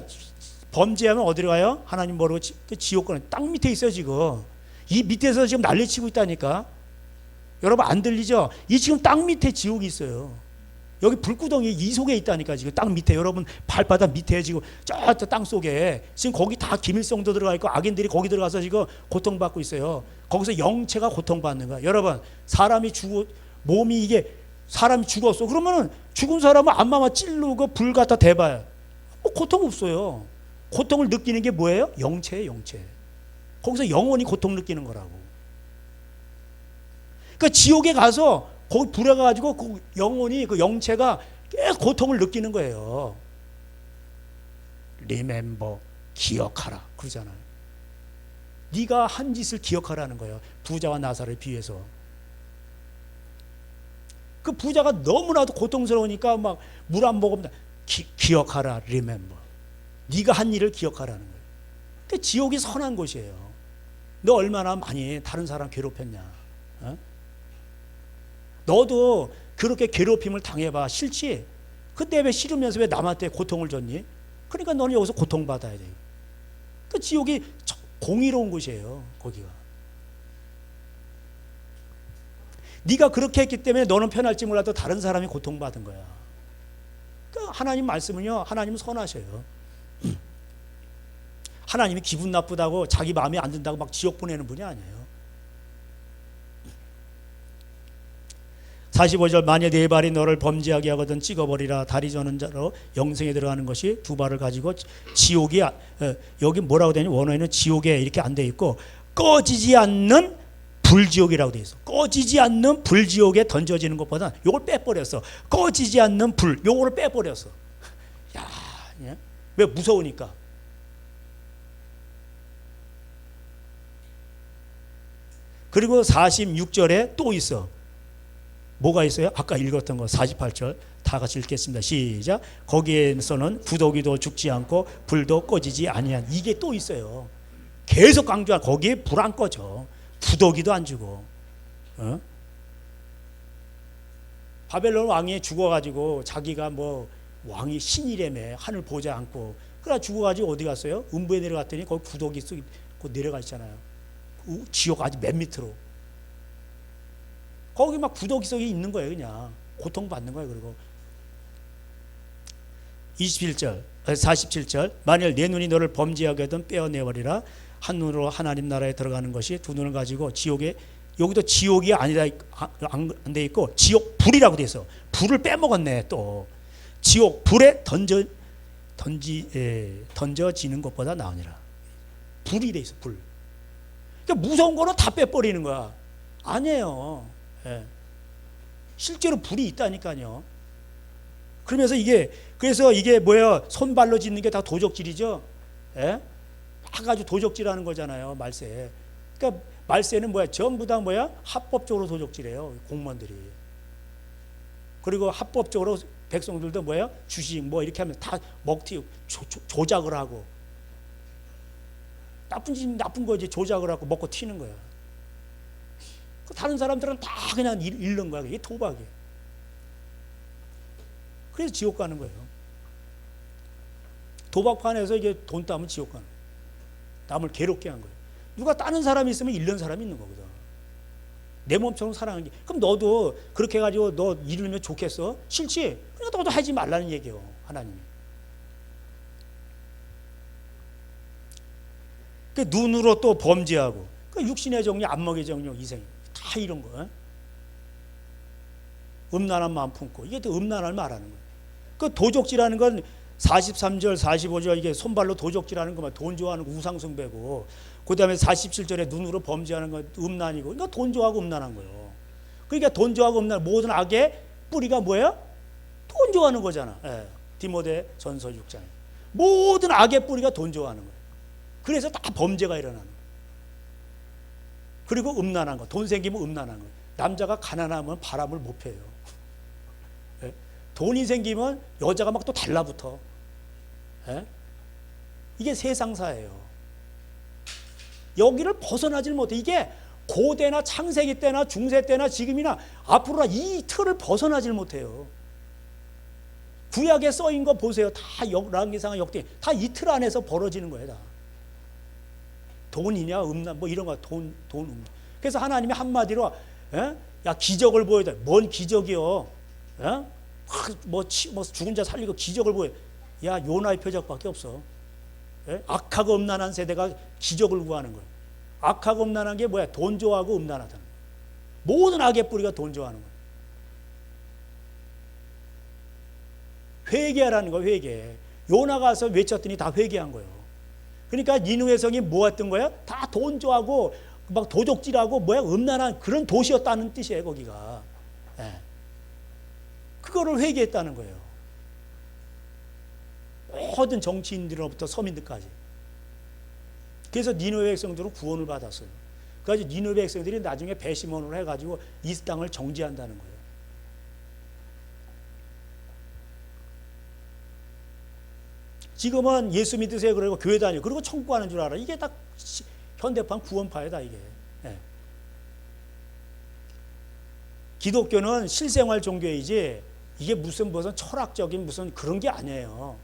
범죄하면 어디로 가요? 하나님 모르고 지옥 가는. 땅 밑에 있어요 지금. 이 밑에서 지금 난리치고 있다니까. 여러분 안 들리죠? 이 지금 땅 밑에 지옥이 있어요. 여기 불구덩이 이 속에 있다니까. 지금 땅 밑에, 여러분 발바닥 밑에 지금 저 땅 속에 지금 거기 다 기밀성도 들어가 있고 악인들이 거기 들어가서 지금 고통받고 있어요. 거기서 영체가 고통받는 거야. 여러분, 사람이 몸이 이게 사람이 죽었어. 그러면은 죽은 사람은 안마만 찔르고 불 갖다 대봐요. 뭐 고통 없어요. 고통을 느끼는 게 뭐예요? 영체예요, 영체. 거기서 영원히 고통 느끼는 거라고. 그러니까 지옥에 가서 거기 불에 가지고 그 영혼이, 그 영체가 계속 고통을 느끼는 거예요. Remember, 기억하라 그러잖아요. 네가 한 짓을 기억하라는 거예요. 부자와 나사를 비해서. 그 부자가 너무나도 고통스러우니까 막 물 안 먹으면 기억하라, remember. 네가 한 일을 기억하라는 거예요. 그 지옥이 선한 곳이에요. 너 얼마나 많이 다른 사람 괴롭혔냐? 어? 너도 그렇게 괴롭힘을 당해봐. 싫지? 그때 왜 싫으면서 왜 남한테 고통을 줬니? 그러니까 너는 여기서 고통받아야 돼요. 그 지옥이 공의로운 곳이에요. 거기가. 네가 그렇게 했기 때문에 너는 편할지 몰라도 다른 사람이 고통받은 거야. 그러니까 하나님 말씀은요, 하나님은 선하셔요. 하나님이 기분 나쁘다고 자기 마음에 안 든다고 막 지옥 보내는 분이 아니에요. 45절, 만일 네 발이 너를 범죄하게 하거든 찍어버리라. 다리 저는 자로 영생에 들어가는 것이 두 발을 가지고 지옥이, 여기 뭐라고 되냐, 원어에는 지옥에 이렇게 안 돼 있고 꺼지지 않는 불지옥이라고 돼 있어. 꺼지지 않는 불지옥에 던져지는 것보다 요걸 빼버렸어. 꺼지지 않는 불, 요거를 빼버렸어. 야, 왜? 무서우니까. 그리고 46절에 또 있어. 뭐가 있어요? 아까 읽었던 거 48절 다 같이 읽겠습니다. 시작. 거기에서는 구더기도 죽지 않고 불도 꺼지지 아니한, 이게 또 있어요. 계속 강조한, 거기에 불 안 꺼져. 구더기도 안 주고. 어? 바벨론 왕이 죽어가지고 자기가 뭐 왕이 신이라며 하늘 보자 않고, 그래 죽어가지고 어디 갔어요? 음부에 내려갔더니 거기 구더기 속 내려가 있잖아요. 지옥 아주 맨 밑으로. 거기 막 구더기 속에 있는 거예요. 그냥 고통받는 거예요. 그리고 47절, 만일 내 눈이 너를 범죄하게 하든 빼어내버리라. 한 눈으로 하나님 나라에 들어가는 것이 두 눈을 가지고 지옥에, 여기도 지옥이 아니라 안 돼 있고 지옥 불이라고 돼 있어. 불을 빼먹었네. 또 지옥 불에 던져지는 것보다 나으니라. 불이 돼 있어. 불. 그러니까 무서운 거는 다 빼버리는 거야. 아니에요. 예. 실제로 불이 있다니까요. 그러면서 그래서 이게 뭐예요? 손발로 짓는 게 다 도적질이죠. 예? 아주 도적질하는 거잖아요. 말세. 그러니까 말세는 뭐야? 전부 다 뭐야? 합법적으로 도적질해요. 공무원들이. 그리고 합법적으로 백성들도 뭐야? 주식 뭐 이렇게 하면 다 먹튀 조작을 하고, 나쁜 거지. 조작을 하고 먹고 튀는 거야. 다른 사람들은 다 그냥 잃는 거야. 이게 도박이에요. 그래서 지옥 가는 거예요. 도박판에서 이게 돈 따면 지옥 가는 거예요. 남을 괴롭게 한 거예요. 누가 따는 사람이 있으면 잃는 사람이 있는 거거든. 내 몸처럼 사랑하는 게. 그럼 너도 그렇게 해가지고 너 잃으면 좋겠어? 싫지? 그러니까 너도 하지 말라는 얘기예요. 하나님이. 그 눈으로 또 범죄하고, 그 육신의 정욕, 안목의 정욕, 이생, 다 이런 거. 음란한 마음 품고, 이게 또 음란을 말하는 거예요. 그 도적질하는 건 43절, 45절 이게 손발로 도적질하는 거만 돈 좋아하는 거 우상숭배고, 그 다음에 47절에 눈으로 범죄하는 건 음란이고, 그러니까 돈 좋아하고 음란한 거예요. 그러니까 돈 좋아하고 음란, 모든 악의 뿌리가 뭐예요? 돈 좋아하는 거잖아. 예. 디모데 전서 6장. 모든 악의 뿌리가 돈 좋아하는 거예요. 그래서 다 범죄가 일어나는 거예요. 그리고 음란한 거, 돈 생기면 음란한 거예요. 남자가 가난하면 바람을 못 펴요. 예? 돈이 생기면 여자가 막 또 달라붙어. 예? 이게 세상사예요. 여기를 벗어나질 못해. 이게 고대나 창세기 때나 중세 때나 지금이나 앞으로나 이 틀을 벗어나질 못해요. 구약에 써인 거 보세요. 다 랑기상하 역대 다 이 틀 안에서 벌어지는 거예요. 다. 돈이냐 음란 뭐 이런 거, 돈 음란. 그래서 하나님이 한마디로 야 기적을 보여줘. 뭔 기적이요? 뭐 죽은 자 살리고 기적을 보여. 야, 요나의 표적밖에 없어. 예? 악하고 음란한 세대가 기적을 구하는 거예요. 악하고 음란한 게 뭐야? 돈 좋아하고 음란하다. 모든 악의 뿌리가 돈 좋아하는 거예요. 회개하라는 거예요. 회개. 요나가 와서 외쳤더니 다 회개한 거예요. 그러니까 니느웨 성이 뭐였던 거야? 다 돈 좋아하고 막 도적질하고 뭐야 음란한 그런 도시였다는 뜻이에요. 거기가. 예. 그거를 회개했다는 거예요. 모든 정치인들로부터 서민들까지. 그래서 니느웨 백성들은 구원을 받았어요. 그래서 니느웨 백성들이 나중에 배심원으로 해가지고 이 땅을 정지한다는 거예요. 지금은 예수 믿으세요 그러고 교회 다니고 그리고 천국 가는 줄 알아. 이게 다 현대판 구원파이다 이게. 예. 기독교는 실생활 종교이지 이게 무슨 철학적인 무슨 그런 게 아니에요.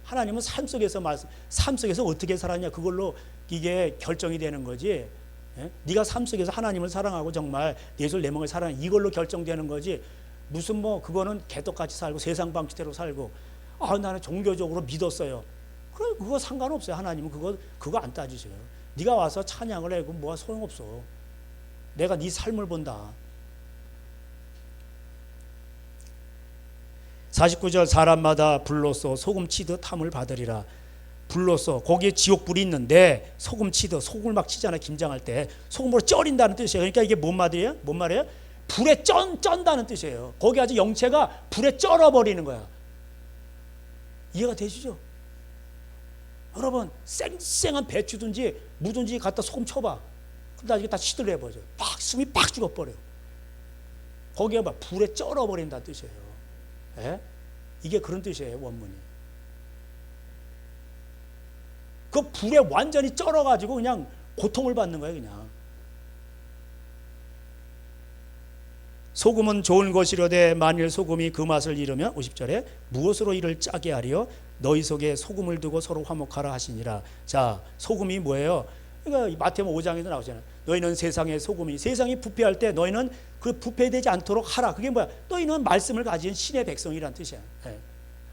하나님은 삶 속에서 삶 속에서 어떻게 살았냐 그걸로 이게 결정이 되는 거지. 예? 네가 삶 속에서 하나님을 사랑하고 정말 내 손 내 몸을 사랑해 이걸로 결정되는 거지. 무슨 그거는 개떡같이 살고 세상 방식대로 살고 나는 종교적으로 믿었어요. 그거 상관없어요. 하나님은 그거 안 따지세요. 네가 와서 찬양을 해고 뭐가 소용없어. 내가 네 삶을 본다. 49절 사람마다 불로써 소금 치듯 탐을 받으리라. 불로써 거기에 지옥불이 있는데 소금 치듯 소금을 막 치잖아. 김장할 때 소금으로 쪄린다는 뜻이에요. 그러니까 이게 뭔 말이에요? 뭔 말이에요? 불에 쩐다는 뜻이에요. 거기 아주 영체가 불에 쩔어버리는 거야. 이해가 되시죠? 여러분 쌩쌩한 배추든지 무든지 갖다 소금 쳐봐. 그럼 나중에 다 시들해버려. 숨이 팍 죽어버려. 거기에 막 불에 쩔어버린다는 뜻이에요. 예? 이게 그런 뜻이에요. 원문이. 그 불에 완전히 쩔어가지고 그냥 고통을 받는 거예요. 그냥. 소금은 좋은 것이로되 만일 소금이 그 맛을 잃으면 50절에 무엇으로 이를 짜게 하리요? 너희 속에 소금을 두고 서로 화목하라 하시니라. 자, 소금이 뭐예요? 그러니까 마태복음 5장에도 나오잖아요. 너희는 세상의 소금이 세상이 부패할 때 너희는 그 부패되지 않도록 하라. 그게 뭐야? 너희는 말씀을 가진 신의 백성이란 뜻이야. 예.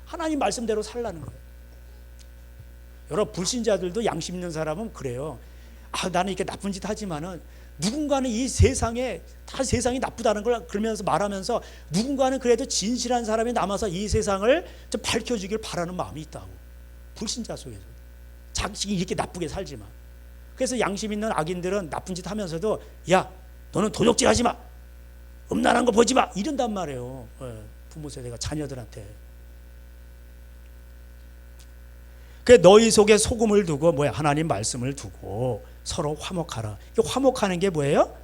하나님 말씀대로 살라는 거예요. 여러분 불신자들도 양심 있는 사람은 그래요. 나는 이렇게 나쁜 짓 하지만은 누군가는 이 세상에 다 세상이 나쁘다는 걸 그러면서 말하면서 누군가는 그래도 진실한 사람이 남아서 이 세상을 좀 밝혀주길 바라는 마음이 있다고. 불신자 속에서 자식이 이렇게 나쁘게 살지만. 그래서 양심 있는 악인들은 나쁜 짓 하면서도 야 너는 도적질 하지 마, 음란한 거 보지 마 이런단 말이에요. 부모 세대가 자녀들한테. 그 너희 속에 소금을 두고 뭐야 하나님 말씀을 두고 서로 화목하라. 화목하는 게 뭐예요?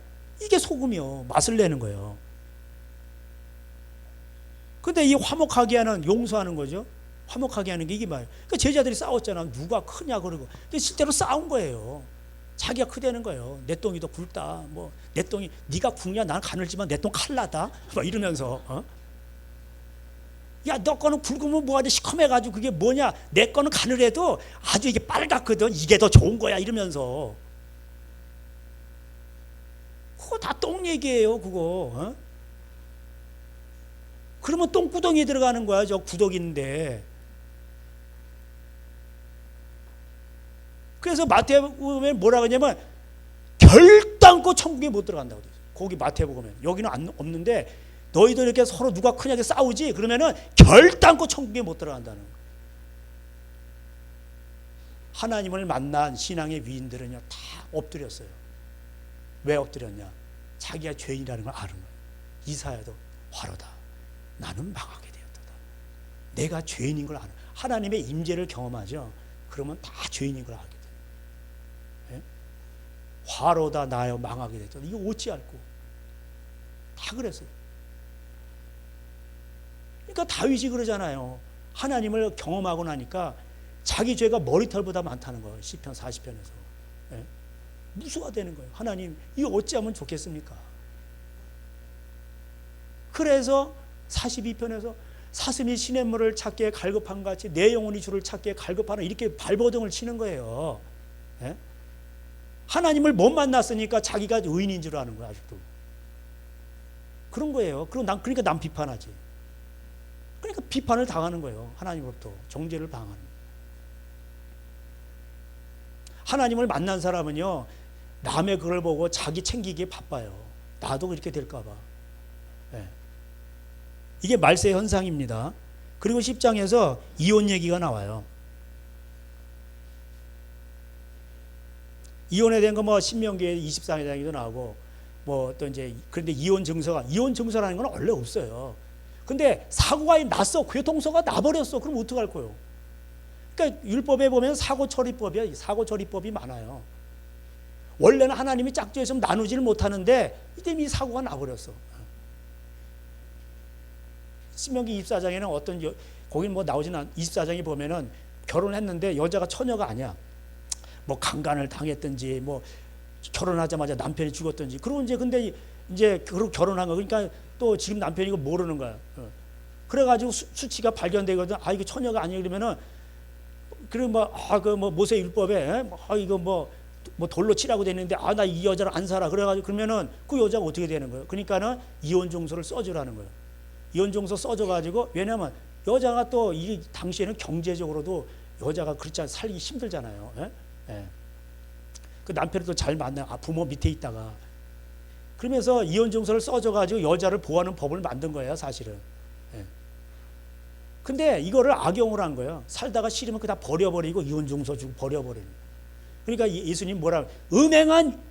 이게 소금이요. 맛을 내는 거예요. 근데 이 화목하게 하는 용서하는 거죠. 화목하게 하는 게 이게 뭐예요? 그 제자들이 싸웠잖아. 누가 크냐 그러고. 근데 실제로 싸운 거예요. 자기가 크다는 거예요. 내 똥이 더 굵다. 내 똥이 네가 굵냐? 나는 가늘지만 내 똥 칼나다. 이러면서 야, 너 거는 굵으면 뭐하지? 시커매가지고 그게 뭐냐? 내 거는 가늘해도 아주 이게 빨갛거든. 이게 더 좋은 거야. 이러면서 그거 다 똥 얘기예요. 그거. 그러면 똥구덩이에 들어가는 거야. 저 구덩이 있는데. 그래서 마태복음에 뭐라 그러냐면 결단코 천국에 못 들어간다고 돼요. 거기 마태복음에. 여기는 없는데 너희들 이렇게 서로 누가 크냐게 싸우지? 그러면은 결단코 천국에 못 들어간다는 거예요. 하나님을 만난 신앙의 위인들은요 다 엎드렸어요. 왜 엎드렸냐? 자기가 죄인이라는 걸 아는 거예요. 이사야도 화로다. 나는 망하게 되었다. 내가 죄인인 걸 아는. 하나님의 임재를 경험하죠. 그러면 다 죄인인 걸 알게 돼요. 예? 화로다 나여 망하게 되었다. 이거 어찌 알고? 다 그랬어요. 그러니까 다윗이 그러잖아요. 하나님을 경험하고 나니까 자기 죄가 머리털보다 많다는 거예요. 시편 40편에서. 예? 무수가 되는 거예요. 하나님 이거 어찌하면 좋겠습니까? 그래서 42편에서 사슴이 시냇물을 찾기에 갈급한 같이 내 영혼이 주를 찾기에 갈급하는 이렇게 발버둥을 치는 거예요. 예? 하나님을 못 만났으니까 자기가 의인인 줄 아는 거야 아직도. 그런 거예요. 그러니까 남 비판하지. 그러니까 비판을 당하는 거예요. 하나님으로부터 정죄를 당하는 거예요. 하나님을 만난 사람은요, 남의 그걸 보고 자기 챙기기에 바빠요. 나도 그렇게 될까 봐. 네. 이게 말세 현상입니다. 그리고 10장에서 이혼 얘기가 나와요. 이혼에 대한 거 뭐 신명기에 24장에도 나오고 뭐 또 이제 그런데 이혼 증서라는 건 원래 없어요. 근데 사고가 났어. 교통사고가 나버렸어. 그럼 어떡할 거예요? 그러니까 율법에 보면 사고 처리법이야. 사고 처리법이 많아요. 원래는 하나님이 짝지어서 나누지를 못하는데 이미 사고가 나버렸어. 신명기 24장에는 어떤 거긴 뭐 나오진 않. 24장에 보면은 결혼했는데 여자가 처녀가 아니야. 뭐 강간을 당했든지 뭐 결혼하자마자 남편이 죽었든지 그러고 근데 그러고 결혼한 거. 그러니까 또 지금 남편이 이거 모르는 거야. 그래가지고 수치가 발견되거든. 아 이거 처녀가 아니야 그러면은 그리고 뭐 모세 율법에 이거 뭐 돌로 치라고 되는데 나 이 여자를 안 살아. 그래가지고 그러면은 그 여자가 어떻게 되는 거예요? 그러니까는 이혼 종서를 써주라는 거예요. 이혼 종서 써줘가지고 왜냐면 여자가 또 이 당시에는 경제적으로도 여자가 그렇지 않 살기 힘들잖아요. 예? 예. 그 남편이 또 잘 만나 부모 밑에 있다가 그러면서 이혼 증서를 써줘가지고 여자를 보호하는 법을 만든 거예요, 사실은. 예. 근데 이거를 악용을 한 거예요. 살다가 싫으면 그다 버려버리고 이혼 증서 주고 버려버리는. 그러니까 예수님 뭐라 음행한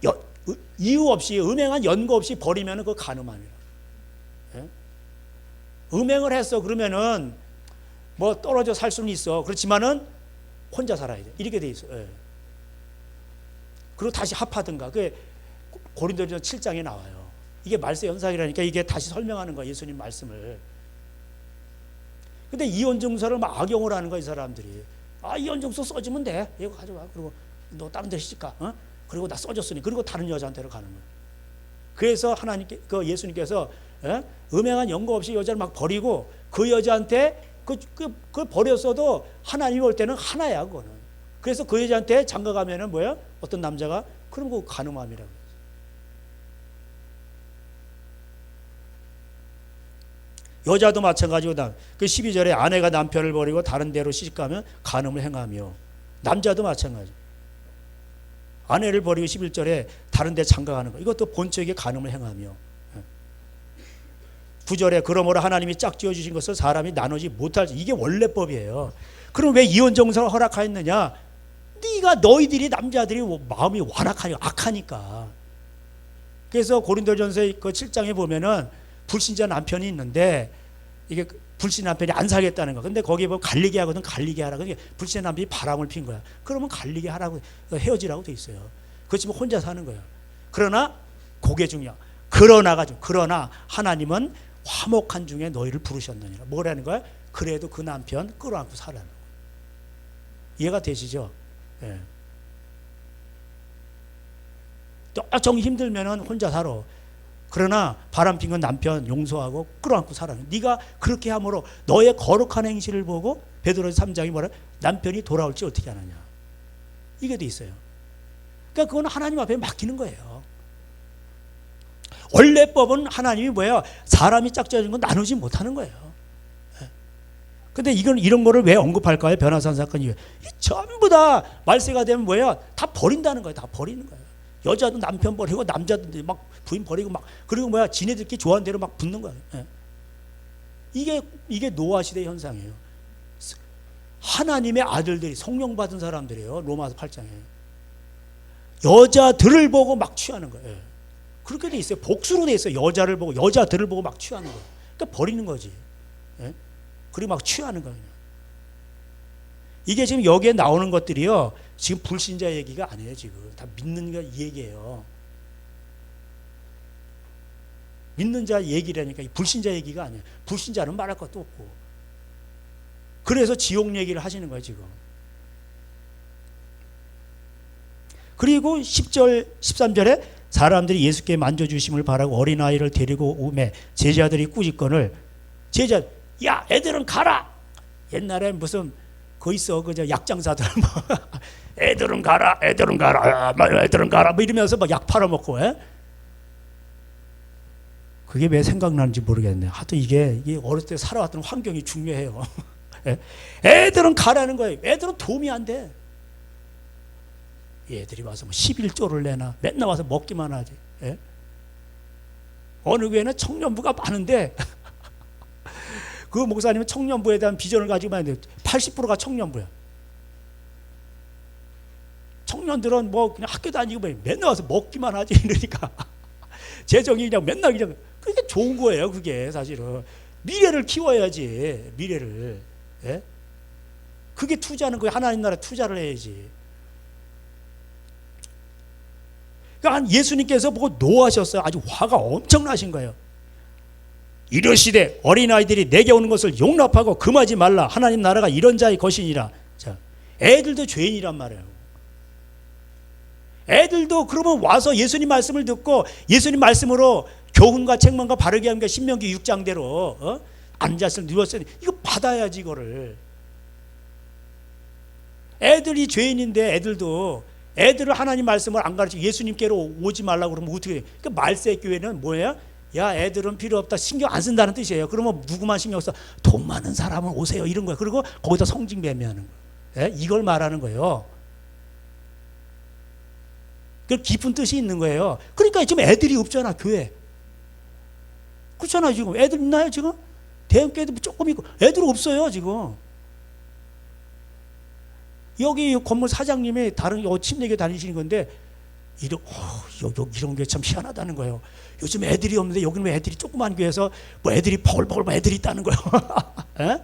이유 없이 음행한 연고 없이 버리면 그거 간음함이라. 예? 음행을 했어 그러면은 뭐 떨어져 살 수는 있어. 그렇지만은 혼자 살아야 돼. 이렇게 돼 있어. 예. 그리고 다시 합하든가. 그게 고린도전서 7장에 나와요. 이게 말세 현상이라니까 이게 다시 설명하는 거야, 예수님 말씀을. 근데 이혼 증서를 막 악용을 하는 거야, 이 사람들이. 이혼 증서 써주면 돼. 이거 가져와. 그리고 너 다른 데 시집가. 그리고 나 써줬으니. 그리고 다른 여자한테로 가는 거야. 그래서 예수님께서 음행한 연고 없이 여자를 막 버리고 그 여자한테 그 버렸어도 하나님이 올 때는 하나야, 그거는. 그래서 그 여자한테 장가가면은 뭐야? 어떤 남자가 그런 거 간음함이라고. 여자도 마찬가지고 그 12절에 아내가 남편을 버리고 다른 데로 시집가면 간음을 행하며 남자도 마찬가지. 아내를 버리고 11절에 다른 데 장가가는 거. 이것도 본적인 간음을 행하며 9절에 그러므로 하나님이 짝지어 주신 것을 사람이 나누지 못할 이게 원래법이에요. 그럼 왜 이혼 정서를 허락하였느냐? 너희들이 남자들이 마음이 완악하니까 악하니까. 그래서 고린도전서 그 7장에 보면은 불신자 남편이 있는데 이게 불신 남편이 안 살겠다는 거. 근데 거기에 보면 갈리게 하거든. 갈리게 하라고. 불신 남편이 바람을 핀 거야. 그러면 갈리게 하라고 헤어지라고 돼 있어요. 그렇지만 혼자 사는 거야. 그러나 그게 중요해. 그러나 하나님은 화목한 중에 너희를 부르셨느니라. 뭐라는 거야? 그래도 그 남편 끌어안고 살라는 거야. 이해가 되시죠? 예. 정 힘들면은 혼자 살아. 그러나 바람핀 건 남편 용서하고 끌어안고 살아. 네가 그렇게 함으로 너의 거룩한 행실을 보고 베드로전서 3장이 뭐라? 남편이 돌아올지 어떻게 하느냐. 이게 돼 있어요. 그러니까 그건 하나님 앞에 맡기는 거예요. 원래 법은 하나님이 뭐예요? 사람이 짝지어진 건 나누지 못하는 거예요. 근데 이런 거를 왜 언급할까요? 변화산 사건이 전부 다 말세가 되면 뭐예요? 다 버린다는 거예요. 다 버리는 거예요. 여자도 남편 버리고 남자도 막 부인 버리고 막 그리고 지네들끼리 좋아하는 대로 막 붙는 거예요. 이게 노아 시대 현상이에요. 하나님의 아들들이 성령 받은 사람들이에요. 로마서 8장에 여자들을 보고 막 취하는 거예요. 그렇게 돼 있어요. 복수로 돼 있어요. 여자들을 보고 막 취하는 거예요. 그러니까 버리는 거지. 그리고 막 취하는 거예요. 이게 지금 여기에 나오는 것들이요. 지금 불신자 얘기가 아니에요. 지금 다 믿는 거 이 얘기예요. 믿는 자 얘기라니까 불신자 얘기가 아니에요. 불신자는 말할 것도 없고. 그래서 지옥 얘기를 하시는 거예요. 지금. 그리고 10절 13절에 사람들이 예수께 만져주심을 바라고 어린아이를 데리고 오매 제자들이 꾸짖건을 야 애들은 가라. 옛날에 무슨 거 있어 그저 약장사들 애들은 가라 애들은 가라 뭐 이러면서 막 약 팔아먹고 그게 왜 생각나는지 모르겠네요. 하여튼 이게 어렸을 때 살아왔던 환경이 중요해요. 예? 애들은 가라는 거예요. 애들은 도움이 안 돼. 애들이 와서 뭐 11조를 내나 맨날 와서 먹기만 하지. 예? 어느 교회는 청년부가 많은데 그 목사님은 청년부에 대한 비전을 가지고 있는데 80%가 청년부야. 청년들은 뭐 그냥 학교 다니고 맨날 와서 먹기만 하지. 이러니까 재정이 그냥 맨날 그냥, 그게 좋은 거예요. 그게 사실은 미래를 키워야지. 미래를. 예? 그게 투자하는 거예요. 하나님 나라에 투자를 해야지. 그러니까 예수님께서 보고 노하셨어요. 아주 화가 엄청나신 거예요. 이르시되 어린아이들이 내게 오는 것을 용납하고 금하지 말라. 하나님 나라가 이런 자의 것이니라. 자, 애들도 죄인이란 말이에요. 애들도 그러면 와서 예수님 말씀을 듣고 예수님 말씀으로 교훈과 책망과 바르게 하는 게 신명기 6장대로 앉았을 누웠을 때 이거 받아야지. 이거를 애들이 죄인인데 애들을 하나님 말씀을 안 가르치고 예수님께로 오지 말라고 그러면 어떻게 해요? 그 말세 교회는 뭐예요? 야, 애들은 필요 없다, 신경 안 쓴다는 뜻이에요. 그러면 누구만 신경 써? 돈 많은 사람은 오세요, 이런 거예요. 그리고 거기다 성직 매매하는 거예요. 예? 이걸 말하는 거예요. 그 깊은 뜻이 있는 거예요. 그러니까 지금 애들이 없잖아, 교회. 그렇잖아. 지금 애들 있나요? 지금 대형교회도 조금 있고 애들 없어요 지금. 여기 건물 사장님이 다른 침례교 다니시는 건데 이런 게 참 희한하다는 거예요. 요즘 애들이 없는데 여기는 왜 애들이 조그만 교회에서 뭐 애들이 버글버글 애들이 있다는 거예요. 예?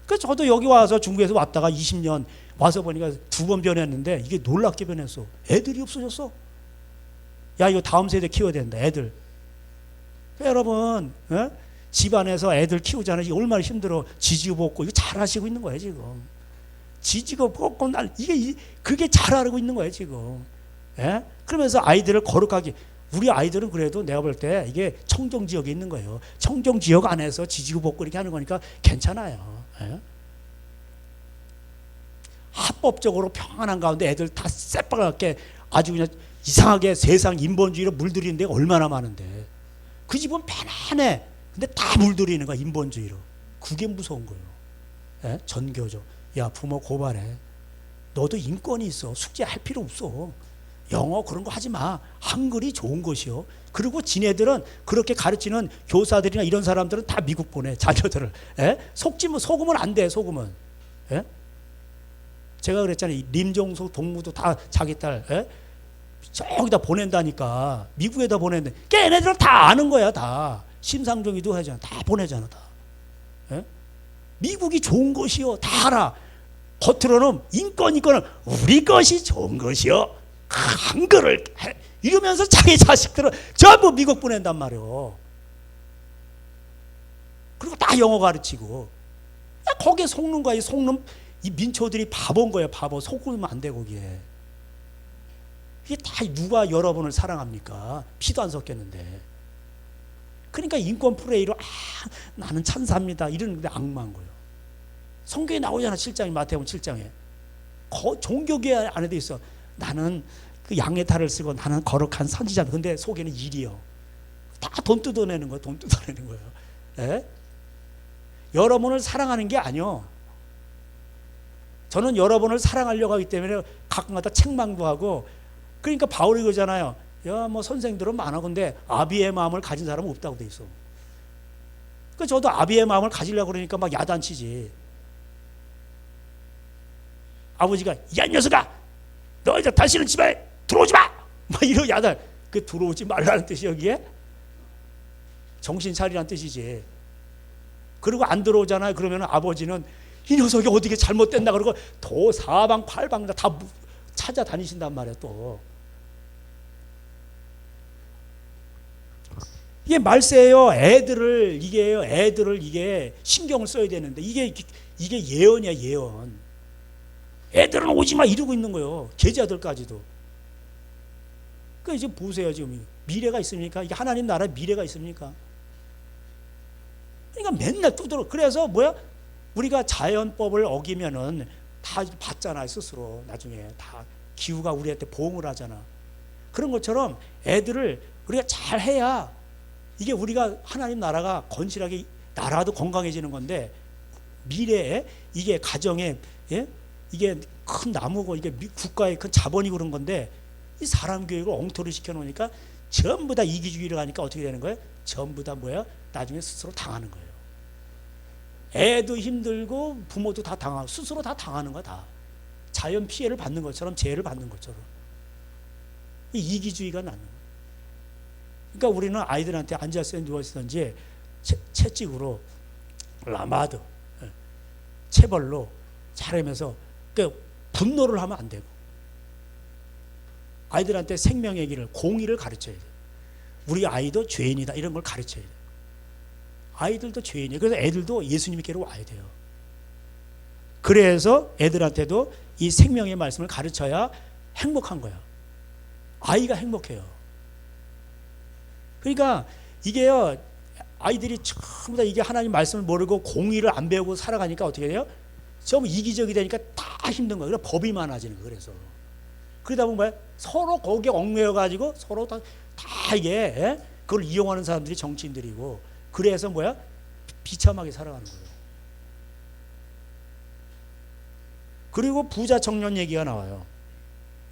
그래서 저도 여기 와서 중국에서 왔다가 20년 와서 보니까 2번 변했는데 이게 놀랍게 변했어. 애들이 없어졌어. 야, 이거 다음 세대 키워야 된다. 애들. 여러분, 예? 집안에서 애들 키우잖아요. 이게 얼마나 힘들어. 지지고 볶고 이거 잘 하시고 있는 거예요 지금. 지지고 볶고 그게 잘 알고 있는 거예요 지금. 예? 그러면서 아이들을 거룩하게, 우리 아이들은 그래도 내가 볼 때 이게 청정지역에 있는 거예요. 청정지역 안에서 지지고 볶고 이렇게 하는 거니까 괜찮아요. 예? 합법적으로 평안한 가운데 애들 다 새빨갛게 아주 그냥 이상하게 세상 인본주의로 물들이는 데가 얼마나 많은데 그 집은 편안해. 근데 다 물들이는 거야 인본주의로. 그게 무서운 거예요. 예? 전교조. 야, 부모 고발해. 너도 인권이 있어. 숙제할 필요 없어. 영어 그런 거 하지 마. 한글이 좋은 것이요. 그리고 지네들은 그렇게 가르치는 교사들이나 이런 사람들은 다 미국 보내 자녀들을. 예? 속으면 안 돼. 속으면. 예? 제가 그랬잖아요. 림종석 동무도 다 자기 딸 저기다 보낸다니까. 미국에다 보낸다. 걔네들은 다 아는 거야. 다 심상정이도 하잖아. 다 보내잖아. 다. 예? 미국이 좋은 것이요. 다 알아. 겉으로는 인권은 우리 것이 좋은 것이요. 한글을 해. 이러면서 자기 자식들은 전부 미국 보낸단 말이요. 그리고 다 영어 가르치고. 거기에 속는 거야. 이 민초들이 바보인 거야. 바보. 속으면 안 돼 거기에. 이게 다 누가 여러분을 사랑합니까? 피도 안 섞였는데. 그러니까 인권 프레이로 나는 찬사입니다 이러는데 악마인 거예요. 성경에 나오잖아. 7장에 마태복음 7장에 종교계 안에 돼 있어. 나는 그 양의 탈을 쓰고 나는 거룩한 선지자. 근데 속에는 일이요. 다 돈 뜯어내는 거예요. 돈 뜯어내는 거예요. 예? 여러분을 사랑하는 게 아니요. 저는 여러분을 사랑하려고 하기 때문에 가끔가다 책망도 하고. 그러니까 바울이 그러잖아요. 야, 뭐 선생들은 많아. 근데 아비의 마음을 가진 사람은 없다고 돼 있어. 그 저도 아비의 마음을 가지려고 그러니까 막 야단치지. 아버지가 야, 이 녀석아, 너 이제 다시는 집에 들어오지 마. 막 이러고 야단. 그 들어오지 말라는 뜻이 여기에 정신 차리라는 뜻이지. 그리고 안 들어오잖아요. 그러면 아버지는 이 녀석이 어떻게 잘못됐나 그러고 도 사방팔방 다 찾아다니신단 말이야 또. 이게 말세예요. 애들을 이게 신경을 써야 되는데 이게 예언이야 예언. 애들은 오지 마 이러고 있는 거예요. 제자들까지도. 그 이제 보세요 지금 미래가 있습니까? 이게 하나님 나라에 미래가 있습니까? 그러니까 맨날 두드러. 그래서 뭐야? 우리가 자연법을 어기면은 다 받잖아요 스스로. 나중에 다 기후가 우리한테 보응을 하잖아. 그런 것처럼 애들을 우리가 잘 해야 이게 우리가 하나님 나라가 건실하게 나라도 건강해지는 건데 미래에 이게 가정에 예? 이게 큰 나무고 이게 국가의 큰 자본이고 그런 건데 이 사람 교육을 엉터리 시켜놓으니까 전부 다 이기주의를 하니까 어떻게 되는 거예요? 전부 다 뭐야? 나중에 스스로 당하는 거예요. 애도 힘들고 부모도 다 당하고 스스로 다 당하는 거야. 다 자연 피해를 받는 것처럼 재해를 받는 것처럼 이 이기주의가 나는 거예요. 그러니까 우리는 아이들한테 앉아서 누워있든지 채찍으로 라마드 체벌로 잘하면서 그러니까 분노를 하면 안 되고 아이들한테 생명의 길을 공의를 가르쳐야 돼요. 우리 아이도 죄인이다 이런 걸 가르쳐야 돼요. 아이들도 죄인이에요. 그래서 애들도 예수님께로 와야 돼요. 그래서 애들한테도 이 생명의 말씀을 가르쳐야 행복한 거야. 아이가 행복해요. 그러니까 이게요, 아이들이 전부 다 이게 하나님 말씀을 모르고 공의를 안 배우고 살아가니까 어떻게 돼요? 전부 이기적이 되니까 다 힘든 거예요. 그래서 법이 많아지는 거예요. 그래서 그러다 보면 뭐야? 서로 거기에 얽매여 가지고 서로 다 이게 그걸 이용하는 사람들이 정치인들이고 그래서 뭐야? 비참하게 살아가는 거예요. 그리고 부자 청년 얘기가 나와요.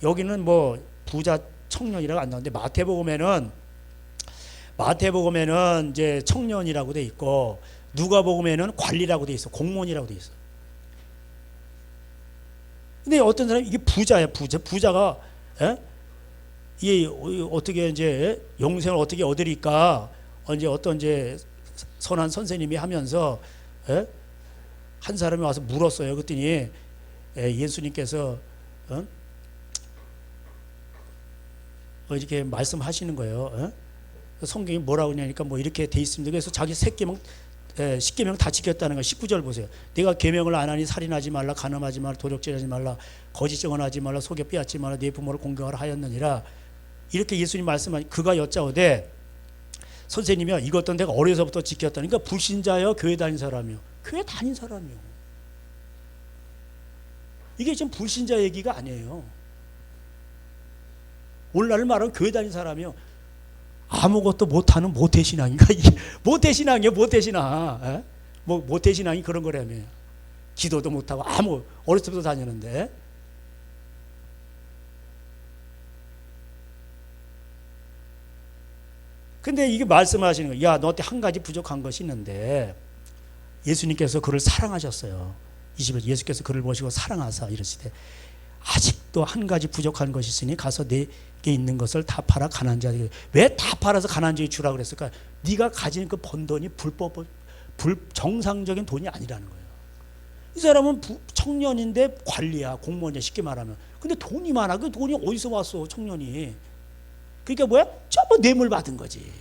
여기는 뭐 부자 청년이라고 안 나오는데 마태복음에는 이제 청년이라고 돼 있고 누가복음에는 관리라고 돼 있어. 공무원이라고 돼 있어. 근데 어떤 사람이 이게 부자야, 부자가 이게 어떻게 이제 영생을 어떻게 얻으리까 이제 어떤 이제 선한 선생님이 하면서 한 사람이 와서 물었어요. 그랬더니 예수님께서 이렇게 말씀하시는 거예요. 성경이 뭐라고 하냐니까 뭐 이렇게 돼 있습니다. 그래서 자기 10계명 다 지켰다는 거. 19절 보세요. 내가 계명을 안 하니 살인하지 말라, 간음하지 말라, 도적질하지 말라, 거짓 증언하지 말라, 속여 빼앗지 말라, 네 부모를 공경하라 하였느니라. 이렇게 예수님 말씀하니 그가 여짜오되 선생님이요 이것도 내가 어려서부터 지켰다니. 그러니까 불신자여 교회 다닌 사람이요. 교회 다닌 사람이요. 이게 지금 불신자 얘기가 아니에요. 오늘날 말하면 교회 다닌 사람이요. 아무것도 못하는 모태신앙인가? 모태신앙이에요. 모태신앙. 뭐 모태신앙이 그런 거라며. 기도도 못하고 어렸을 때부터 다녔는데. 근데 이게 말씀하시는 거예요. 야, 너한테 한 가지 부족한 것이 있는데 예수님께서 그를 사랑하셨어요. 20절 예수께서 그를 보시고 사랑하사 이러시되 아직도 한 가지 부족한 것이 있으니 가서 내게 있는 것을 다 팔아 가난한 자에게. 왜 다 팔아서 가난한 자에게 주라고 그랬을까? 네가 가진 그 번 돈이 정상적인 돈이 아니라는 거예요. 이 사람은 청년인데 관리야, 공무원이야, 쉽게 말하면. 근데 돈이 많아. 그 돈이 어디서 왔어, 청년이? 그러니까 뭐야? 전부 뇌물 받은 거지.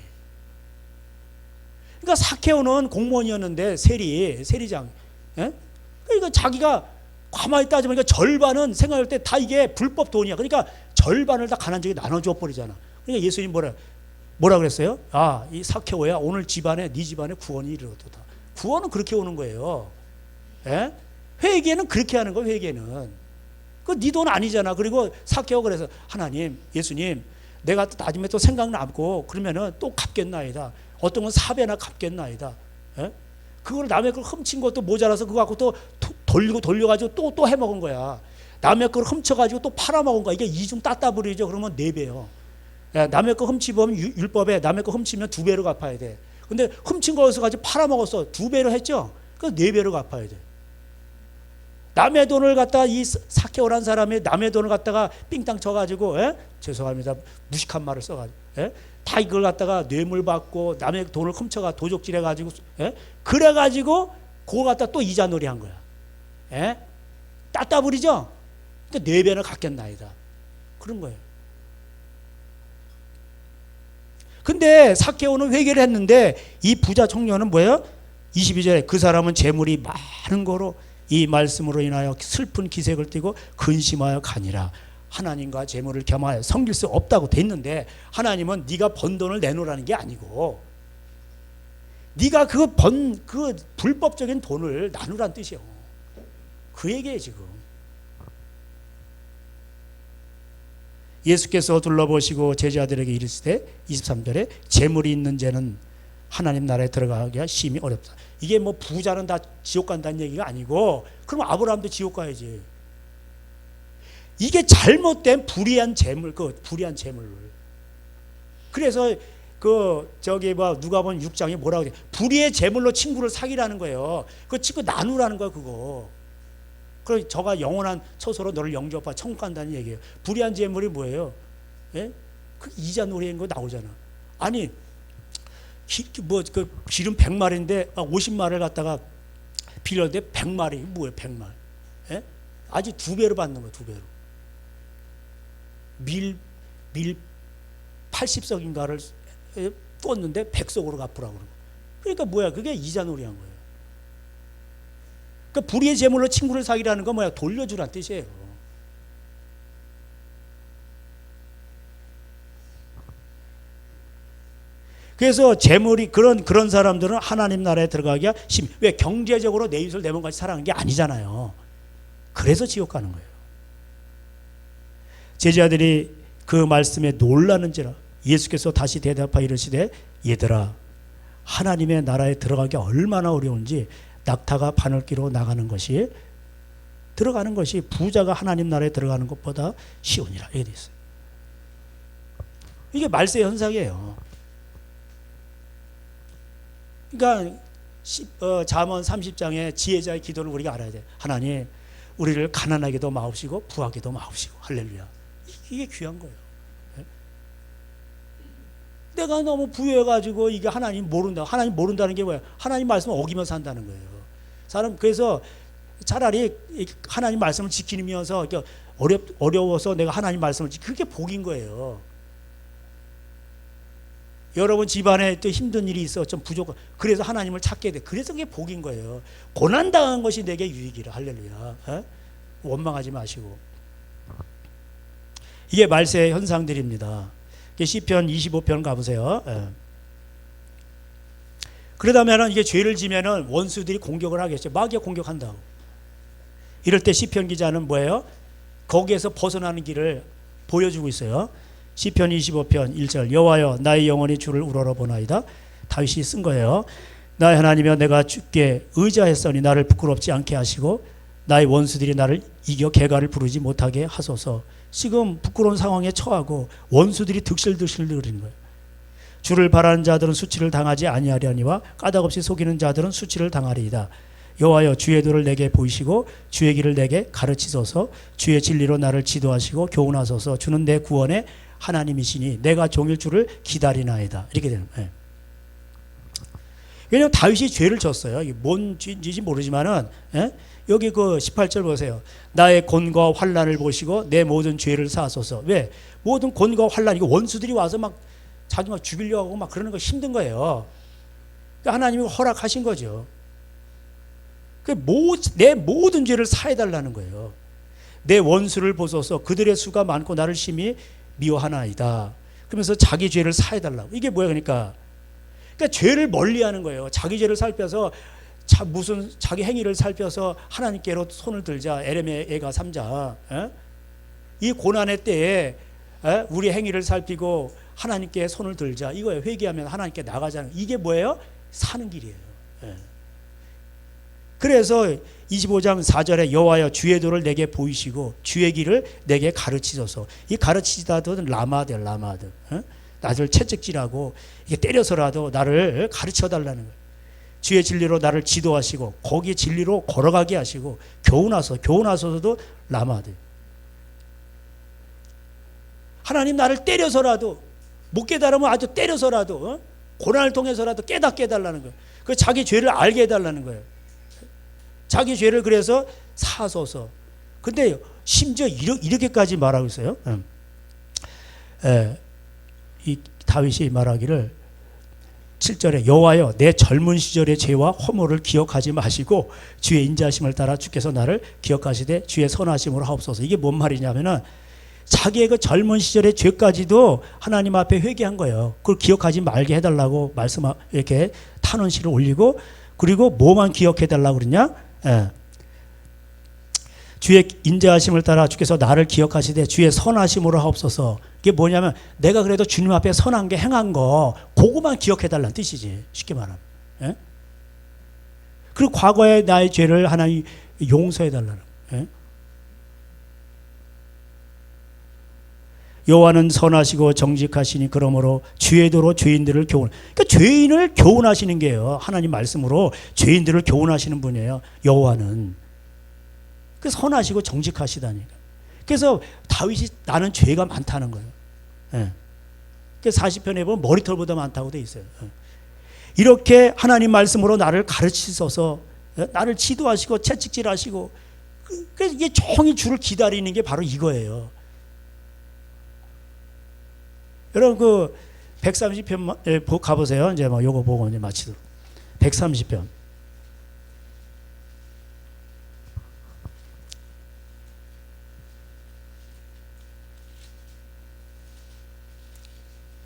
그러니까 사케오는 공무원이었는데 세리장. 그러니까 자기가 가만히 따져보니까 절반은 생각할 때 다 이게 불법 돈이야. 그러니까 절반을 다 가난한 자에게 나눠줘 버리잖아. 그러니까 예수님 뭐라 그랬어요? 아, 이 사케오야, 오늘 네 집안에 구원이 이르렀도다. 구원은 그렇게 오는 거예요. 회개는 그렇게 하는 거예요. 회개는 그 네 돈 아니잖아. 그리고 사케오 그래서 하나님, 예수님, 내가 또 나중에 또 생각나고 그러면은 또 갚겠나이다. 어떤 건 4배나 갚겠나이다. 그걸 남의 걸 훔친 것도 모자라서 그거 갖고 또 돌려가지고 또 해먹은 거야. 남의 걸 훔쳐가지고 또 팔아먹은 거야. 이게 이중 따따블이죠. 그러면 4배요. 남의 거 훔치면 율법에 남의 거 훔치면 2배로 갚아야 돼. 근데 훔친 거에서 가지고 팔아먹었어. 2배로 했죠. 그래서 4배로 갚아야 돼. 남의 돈을 갖다가 이 사케오란 사람이 남의 돈을 갖다가 삥땅 쳐가지고 죄송합니다. 무식한 말을 써가지고 다 이걸 갖다가 뇌물 받고 남의 돈을 훔쳐가 도적질해가지고 그래가지고 그거 갖다 또 이자놀이 한 거야. 따따블이죠. 그러니까 4배는 갚겠나이다. 그런 거예요. 근데 사케오는 회개를 했는데 이 부자 청년은 뭐예요? 22절에 그 사람은 재물이 많은 거로 이 말씀으로 인하여 슬픈 기색을 띠고 근심하여 가니라. 하나님과 재물을 겸하여 섬길 수 없다고 됐는데 하나님은 네가 번 돈을 내놓으라는 게 아니고 네가 그 불법적인 돈을 나누라는 뜻이에요. 그 얘기예요 지금. 예수께서 둘러보시고 제자들에게 이르시되 23절에 재물이 있는 자는 하나님 나라에 들어가기가 심히 어렵다. 이게 뭐 부자는 다 지옥 간다는 얘기가 아니고, 그럼 아브라함도 지옥 가야지. 이게 잘못된 불의한 재물, 불의한 재물. 그래서 누가복음 6장에 뭐라고 돼? 불의의 재물로 친구를 사귀라는 거예요. 그 친구 나누라는 거야, 그거. 그래서 저가 영원한 처소로 너를 영접하 천국 간다는 얘기예요. 불의한 재물이 뭐예요? 예? 그 이자 노래인 거 나오잖아. 아니, 기름 100마리인데 50마리를 갖다가 빌렸는데 100마리. 뭐예요, 100마리? 예? 아직 2배로 받는 거야, 2배로. 밀 80석인가를 떴는데 100석으로 갚으라고 그러고. 그러니까 뭐야, 그게 이자놀이한 거예요. 그러니까 불의의 재물로 친구를 사귀라는 건 뭐야, 돌려주란 뜻이에요. 그래서 재물이 그런 사람들은 하나님 나라에 들어가기가 왜 경제적으로 내 이웃을 내 몸같이 사랑하는 게 아니잖아요. 그래서 지옥 가는 거예요. 제자들이 그 말씀에 놀라는지라 예수께서 다시 대답하여 이르시되 얘들아, 하나님의 나라에 들어가기 얼마나 어려운지 낙타가 바늘기로 나가는 것이 부자가 하나님 나라에 들어가는 것보다 쉬우니라. 이게 돼 있어요. 이게 말세 현상이에요. 그러니까 잠언 30장의 지혜자의 기도를 우리가 알아야 돼. 하나님, 우리를 가난하게도 마옵시고 부하게도 마옵시고. 할렐루야. 이게 귀한 거예요. 내가 너무 부유해가지고 이게 하나님 모른다. 하나님 모른다는 게 뭐야? 하나님 말씀을 어기며 산다는 거예요. 사람 그래서 차라리 하나님 말씀을 지키면서 어려워서 내가 하나님 말씀을 그게 복인 거예요. 여러분 집안에 또 힘든 일이 있어, 좀 부족한, 그래서 하나님을 찾게 돼. 그래서 그게 복인 거예요. 고난당한 것이 내게 유익이라. 할렐루야. 에? 원망하지 마시고. 이게 말세의 현상들입니다. 시편 25편 가보세요. 예. 그러다면 이게 죄를 지면은 원수들이 공격을 하겠죠. 마귀가 공격한다고. 이럴 때 시편 기자는 뭐예요? 거기에서 벗어나는 길을 보여주고 있어요. 시편 25편 1절 여호와여 나의 영혼이 주를 우러러보나이다. 다윗이 쓴 거예요. 나의 하나님이여 내가 주께 의지하였으니 나를 부끄럽지 않게 하시고 나의 원수들이 나를 이겨 개가를 부르지 못하게 하소서. 지금 부끄러운 상황에 처하고 원수들이 득실득실 거리는 거예요. 주를 바라는 자들은 수치를 당하지 아니하려니와 까닭없이 속이는 자들은 수치를 당하리이다. 여호와여 주의 도를 내게 보이시고 주의 길을 내게 가르치소서. 주의 진리로 나를 지도하시고 교훈하소서. 주는 내 구원의 하나님이시니 내가 종일 주를 기다리나이다. 이렇게 되는 거예요. 왜냐하면 다윗이 죄를 졌어요. 이게 뭔 죄인지 모르지만은, 예? 여기 18절 보세요. 나의 곤과 환난을 보시고 내 모든 죄를 사하소서. 왜? 모든 곤과 환난, 이거 원수들이 와서 자기 죽이려고 하고 그러는 거 힘든 거예요. 그러니까 하나님이 허락하신 거죠. 내 모든 죄를 사해달라는 거예요. 내 원수를 보소서. 그들의 수가 많고 나를 심히 미워하나이다. 그러면서 자기 죄를 사해달라고. 이게 뭐야? 그러니까 죄를 멀리하는 거예요. 자기 죄를 살펴서 무슨 자기 행위를 살펴서 하나님께로 손을 들자. 에레미야 3장. 이 고난의 때에 우리 행위를 살피고 하나님께 손을 들자. 이거예요. 회개하면 하나님께 나가자는. 이게 뭐예요? 사는 길이에요. 그래서 25장 4절에 여호와여 주의 도를 내게 보이시고 주의 길을 내게 가르치소서. 이 가르치다도 라마드. 나를 채찍질하고 이게 때려서라도 나를 가르쳐달라는 거예요. 주의 진리로 나를 지도하시고 거기에 진리로 걸어가게 하시고 교훈하소서도 라마드. 하나님 나를 때려서라도 못 깨달으면 아주 때려서라도 고난을 통해서라도 깨닫게 해달라는 거예요. 그 자기 죄를 알게 해달라는 거예요. 자기 죄를 그래서 사소서. 근데 심지어 이렇게까지 말하고 있어요. 이 다윗이 말하기를 7절에 여호와여 내 젊은 시절의 죄와 허물을 기억하지 마시고 주의 인자심을 따라 주께서 나를 기억하시되 주의 선하심으로 하옵소서. 이게 뭔 말이냐면은 자기의 그 젊은 시절의 죄까지도 하나님 앞에 회개한 거예요. 그걸 기억하지 말게 해달라고 이렇게 탄원시를 올리고, 그리고 뭐만 기억해달라고 그러냐? 주의 인자하심을 따라 주께서 나를 기억하시되 주의 선하심으로 하옵소서. 이게 뭐냐면 내가 그래도 주님 앞에 선한 게 행한 거 그거만 기억해달라는 뜻이지. 쉽게 말하면. 예? 그리고 과거의 나의 죄를 하나님 용서해달라는. 예? 여호와는 선하시고 정직하시니 그러므로 주의 도로 죄인들을 교훈. 그러니까 죄인을 교훈하시는 게요. 하나님 말씀으로 죄인들을 교훈하시는 분이에요. 여호와는. 그 선하시고 정직하시다니까. 그래서 다윗이 나는 죄가 많다는 거예요. 예. 그래서 40편에 보면 머리털보다 많다고 돼 있어요. 예. 이렇게 하나님 말씀으로 나를 가르치셔서 나를 지도하시고 채찍질하시고 그래서 이게 종일 주를 기다리는 게 바로 이거예요. 여러분 그 130편 가보세요. 이제 뭐 요거 보고 이제 마치도록. 130편.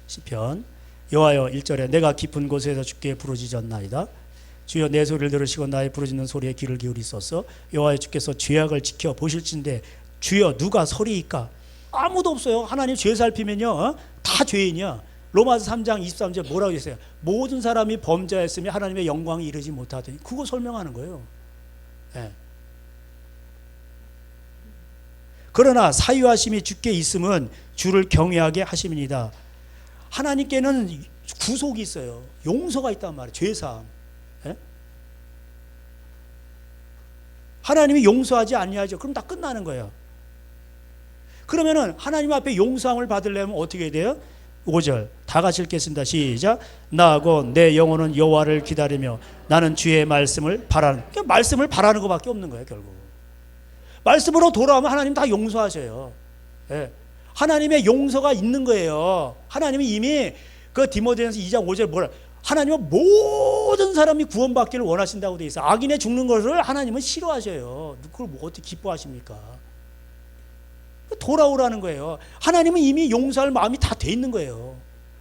시편. 여호와여 1절에 내가 깊은 곳에서 주께 부르짖었나이다. 주여 내 소리를 들으시고 나의 부르짖는 소리에 귀를 기울이소서. 여호와여 주께서 죄악을 지켜 보실진대 주여 누가 서리이까? 아무도 없어요. 하나님 죄 살피면요 다 죄인이야. 로마서 3장 23절 뭐라고 했어요? 모든 사람이 범죄했으며 하나님의 영광이 이르지 못하더니 그거 설명하는 거예요. 예. 그러나 사유하심이 주께 있음은 주를 경외하게 하심이니이다. 하나님께는 구속이 있어요. 용서가 있단 말이에요. 죄사함. 예? 하나님이 용서하지 아니하죠. 그럼 다 끝나는 거예요. 그러면은 하나님 앞에 용서함을 받으려면 어떻게 돼요? 5절 다 같이 읽겠습니다. 시작. 나하고 내 영혼은 여호와를 기다리며 나는 주의 말씀을 바라는. 그러니까 말씀을 바라는 것밖에 없는 거예요. 결국 말씀으로 돌아오면 하나님 다 용서하셔요. 예. 하나님의 용서가 있는 거예요. 하나님이 이미 그 디모데전서 2장 5절 뭐라? 하나님은 모든 사람이 구원받기를 원하신다고 돼 있어요. 악인의 죽는 것을 하나님은 싫어하셔요. 그걸 뭐 어떻게 기뻐하십니까? 돌아오라는 거예요. 하나님은 이미 용서할 마음이 다 돼 있는 거예요.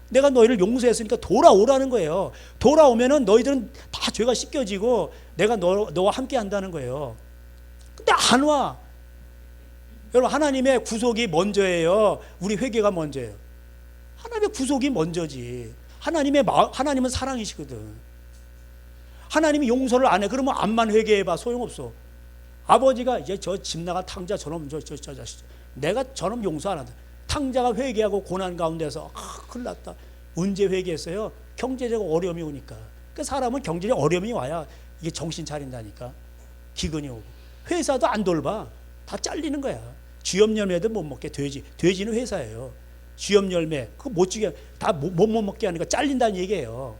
내가 너희를 용서했으니까 돌아오라는 거예요. 돌아오면은 너희들은 다 죄가 씻겨지고 내가 너와 함께 한다는 거예요. 근데 안 와. 여러분 하나님의 구속이 먼저예요. 우리 회개가 먼저예요. 하나님의 구속이 먼저지. 하나님은 사랑이시거든. 하나님이 용서를 안 해. 그러면 암만 회개해봐 소용없어. 아버지가 이제 저 집 나간 탕자 저놈 저 자식 내가 저놈 용서 안 한다. 탕자가 회개하고 고난 가운데서 큰일 났다. 언제 회개했어요? 경제적 어려움이 오니까. 그 사람은 경제적 어려움이 와야 이게 정신 차린다니까. 기근이 오고. 회사도 안 돌봐. 다 잘리는 거야. 쥐염 열매도 못 먹게 돼지는 회사예요. 쥐염 열매 그거 못 주게 다 못 먹게 하니까 잘린다는 얘기예요.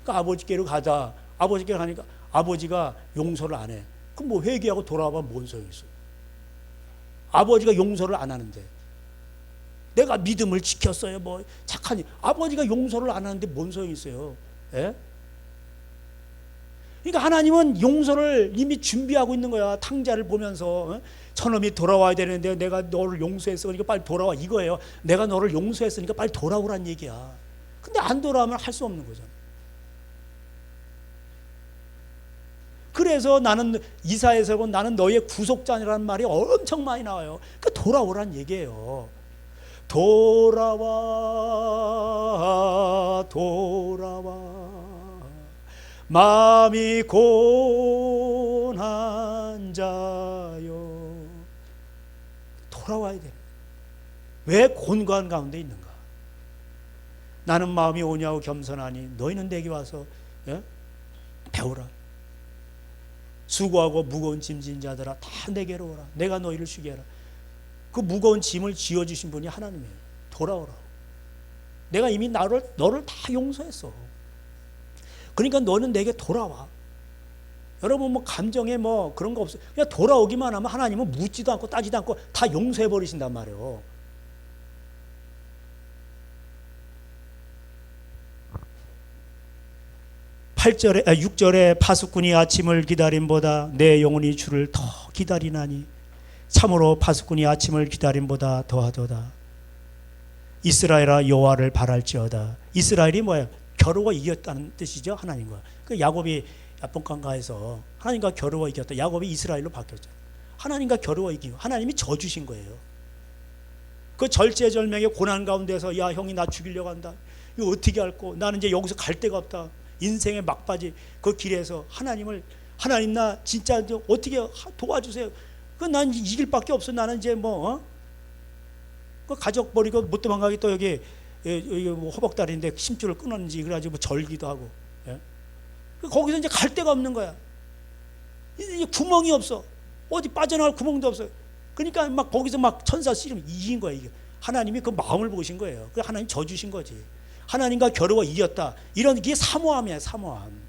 그러니까 아버지께로 가자. 아버지께 가니까 아버지가 용서를 안 해. 그럼 뭐 회개하고 돌아와봐 뭔 소용이 있어. 아버지가 용서를 안 하는데 내가 믿음을 지켰어요. 뭐 착하니 아버지가 용서를 안 하는데 뭔 소용이 있어요. 예? 그러니까 하나님은 용서를 이미 준비하고 있는 거야. 탕자를 보면서 저놈이 돌아와야 되는데 내가 너를 용서했어. 그러니까 빨리 돌아와 이거예요. 내가 너를 용서했으니까 빨리 돌아오란 얘기야. 근데 안 돌아오면 할 수 없는 거잖아. 그래서 나는 이사에서 본 나는 너의 구속자라는 말이 엄청 많이 나와요. 그러니까 돌아오란 얘기예요. 돌아와 마음이 고난 자여. 돌아와야 돼. 왜 곤고한 가운데 있는가? 나는 마음이 오냐고 겸손하니 너희는 내게 와서 배우라. 수고하고 무거운 짐 진 자들아 다 내게로 오라. 내가 너희를 쉬게 하라. 그 무거운 짐을 지어주신 분이 하나님이에요. 돌아오라. 내가 이미 너를 다 용서했어. 그러니까 너는 내게 돌아와. 여러분 뭐 감정에 뭐 그런 거 없어요. 그냥 돌아오기만 하면 하나님은 묻지도 않고 따지도 않고 다 용서해 버리신단 말이에요. (8절에) 6절에 파수꾼이 아침을 기다림보다 내 영혼이 주를 더 기다리나니 참으로 파수꾼이 아침을 기다림보다 더하도다. 이스라엘아 여호와를 바랄지어다. 이스라엘이 뭐예요? 겨루어 이겼다는 뜻이죠. 하나님과. 그 야곱이 야복강가에서 하나님과 겨루어 이겼다. 야곱이 이스라엘로 바뀌었죠. 하나님과 겨루어 이기고 하나님이 져주신 거예요. 그 절제절명의 고난 가운데서 야 형이 나 죽이려고 한다. 이거 어떻게 할꼬? 나는 이제 여기서 갈 데가 없다. 인생의 막바지 그 길에서 하나님 나 진짜 어떻게 도와주세요. 그 난 이길 밖에 없어. 나는 이제 그 가족 버리고 못 도망가기 또 여기 뭐 허벅다리인데 심줄을 끊었는지 그래가지고 뭐 절기도 하고. 예? 거기서 이제 갈 데가 없는 거야. 이제 구멍이 없어. 어디 빠져나갈 구멍도 없어요. 그러니까 막 거기서 막 천사 씨름 이긴 거예요. 이게. 하나님이 그 마음을 보신 거예요. 그 하나님 져주신 거지. 하나님과 겨루어 이겼다. 이런 게 사모함이야, 사모함.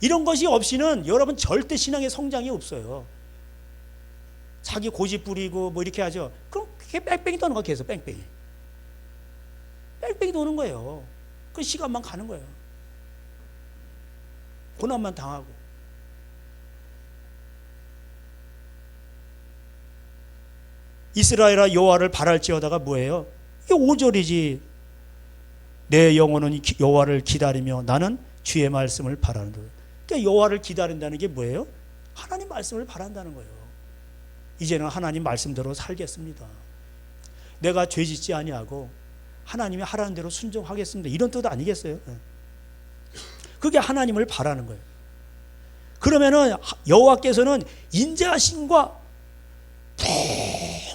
이런 것이 없이는 여러분 절대 신앙의 성장이 없어요. 자기 고집 부리고 뭐 이렇게 하죠. 그럼 그게 뺑뺑이 도는 거야, 계속 뺑뺑이. 뺑뺑이 도는 거예요. 그 시간만 가는 거예요. 고난만 당하고. 이스라엘아 여호와를 바랄지어다가 뭐예요? 이게 5절이지. 내 영혼은 여호와를 기다리며 나는 주의 말씀을 바라는도다. 그러니까 여호와를 기다린다는 게 뭐예요? 하나님 말씀을 바란다는 거예요. 이제는 하나님 말씀대로 살겠습니다. 내가 죄짓지 아니하고 하나님이 하라는 대로 순종하겠습니다. 이런 뜻 아니겠어요? 그게 하나님을 바라는 거예요. 그러면은 여호와께서는 인자하심과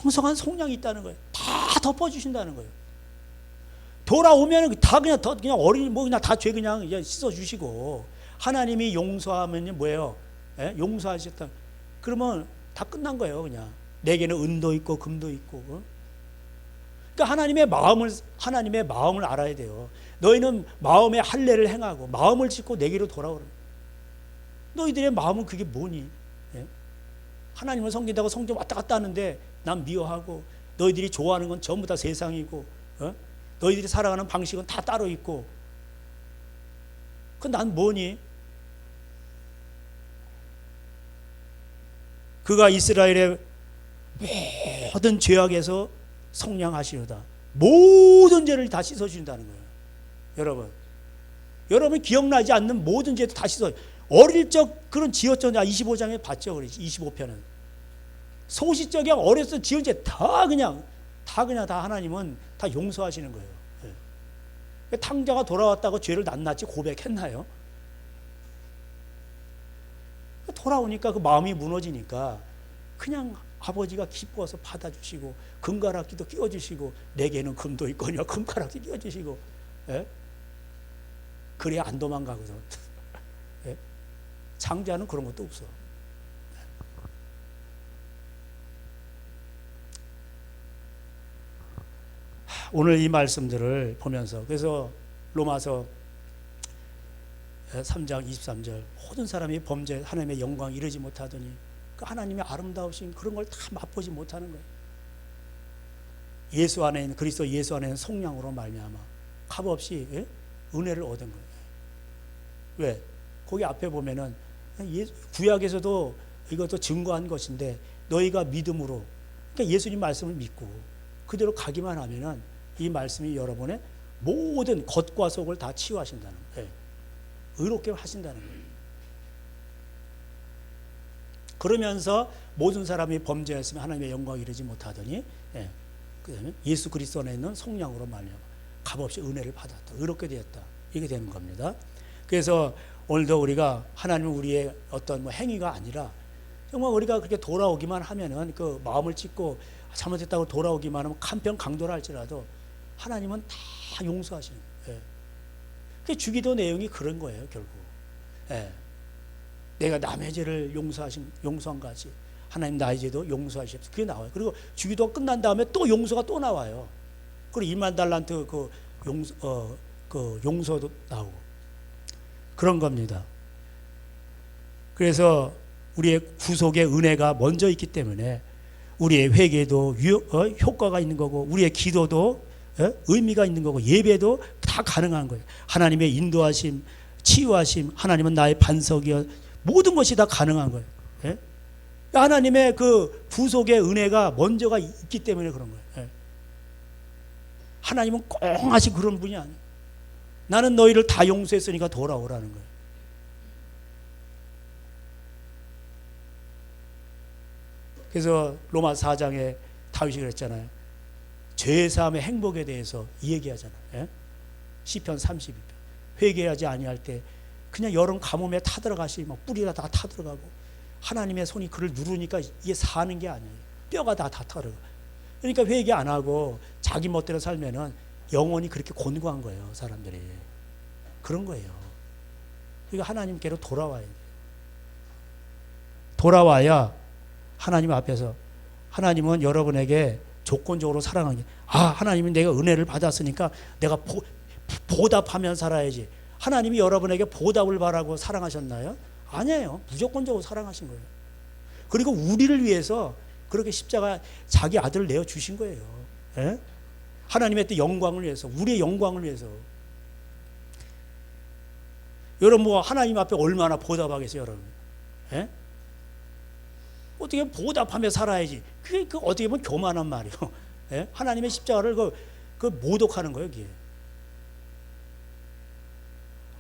풍성한 속량이 있다는 거예요. 다 덮어주신다는 거예요. 돌아오면 다 그냥 어린이 그냥 다 죄 그냥 씻어주시고 하나님이 용서하면 뭐예요? 예? 용서하셨다. 그러면 다 끝난 거예요. 그냥 내게는 은도 있고 금도 있고. 그러니까 하나님의 마음을 알아야 돼요. 너희는 마음의 할례를 행하고 마음을 짓고 내게로 돌아오라. 너희들의 마음은 그게 뭐니? 예? 하나님을 섬긴다고 성전 왔다 갔다 하는데 난 미워하고 너희들이 좋아하는 건 전부 다 세상이고 너희들이 살아가는 방식은 다 따로 있고 그 난 뭐니? 그가 이스라엘의 모든 죄악에서 속량하시려다. 모든 죄를 다 씻어주신다는 거예요. 여러분 기억나지 않는 모든 죄도 다 씻어. 어릴 적 그런 지었던 25장에 봤죠. 25편은 소시적인 어렸을 때 지은 죄 다 하나님은 다 용서하시는 거예요. 예. 탕자가 돌아왔다고 죄를 낱낱이 고백했나요? 돌아오니까 그 마음이 무너지니까 그냥 아버지가 기뻐서 받아주시고 금가락지도 끼워주시고 내게는 금도 있거니와 금가락지 끼워주시고 예? 그래 안 도망가거든. 예? 장자는 그런 것도 없어. 오늘 이 말씀들을 보면서 그래서 로마서 3장 23절 모든 사람이 범죄 하나님의 영광 이르지 못하더니 그 하나님의 아름다우신 그런 걸 다 맛보지 못하는 거예요. 예수 안에 있는 그리스도 예수 안에 있는 속량으로 말미암아 값없이 은혜를 얻은 거예요. 왜? 거기 앞에 보면은 구약에서도 이것도 증거한 것인데 너희가 믿음으로 그러니까 예수님 말씀을 믿고 그대로 가기만 하면은 이 말씀이 여러분의 모든 겉과 속을 다 치유하신다는 거예요. 의롭게 하신다는 거예요. 그러면서 모든 사람이 범죄했으면 하나님의 영광이 이르지 못하더니 그다음에 예수 그리스도 안에 있는 속량으로 말미암아 값없이 은혜를 받았다. 의롭게 되었다. 이게 되는 겁니다. 그래서 오늘도 우리가 하나님은 우리의 어떤 행위가 아니라 정말 우리가 그렇게 돌아오기만 하면은 그 마음을 찢고 잘못했다고 돌아오기만 하면 간편 강도라 할지라도 하나님은 다 용서하시는 거예요. 그 주기도 내용이 그런 거예요, 결국. 내가 남의 죄를 용서한 같이 하나님 나의 죄도 용서하시옵소서. 그게 나와요. 그리고 주기도가 끝난 다음에 또 용서가 또 나와요. 그리고 1만 달란트 용서도 나오고 그런 겁니다. 그래서 우리의 구속의 은혜가 먼저 있기 때문에 우리의 회개도 효과가 있는 거고 우리의 기도도 의미가 있는 거고 예배도 다 가능한 거예요. 하나님의 인도하심, 치유하심, 하나님은 나의 반석이여 모든 것이 다 가능한 거예요. 예? 하나님의 그 구속의 은혜가 먼저가 있기 때문에 그런 거예요. 예? 하나님은 꽁하시 그런 분이 아니에요. 나는 너희를 다 용서했으니까 돌아오라는 거예요. 그래서 로마 4장에 다윗이 그랬잖아요. 죄사함의 행복에 대해서 이 얘기하잖아요. 예? 시편 32편. 회개하지 아니할 때 그냥 여름 가뭄에 타들어가시, 막 뿌리가 다 타들어가고 하나님의 손이 그를 누르니까 이게 사는 게 아니에요. 뼈가 다 타들어가. 그러니까 회개 안 하고 자기 멋대로 살면은 영혼이 그렇게 곤고한 거예요, 사람들이. 그런 거예요. 그러니까 하나님께로 돌아와야 돼요. 돌아와야 하나님 앞에서, 하나님은 여러분에게 조건적으로 사랑하는 게, 하나님은 내가 은혜를 받았으니까 내가 보답하면 살아야지. 하나님이 여러분에게 보답을 바라고 사랑하셨나요? 아니에요. 무조건적으로 사랑하신 거예요. 그리고 우리를 위해서 그렇게 십자가 자기 아들을 내어주신 거예요. 예? 하나님의 또 영광을 위해서, 우리의 영광을 위해서. 여러분 뭐 하나님 앞에 얼마나 보답하겠어요, 여러분? 예? 어떻게 보면 보답하며 살아야지. 그게 어떻게 보면 교만한 말이에요. 예? 하나님의 십자가를 모독하는 거예요, 그게.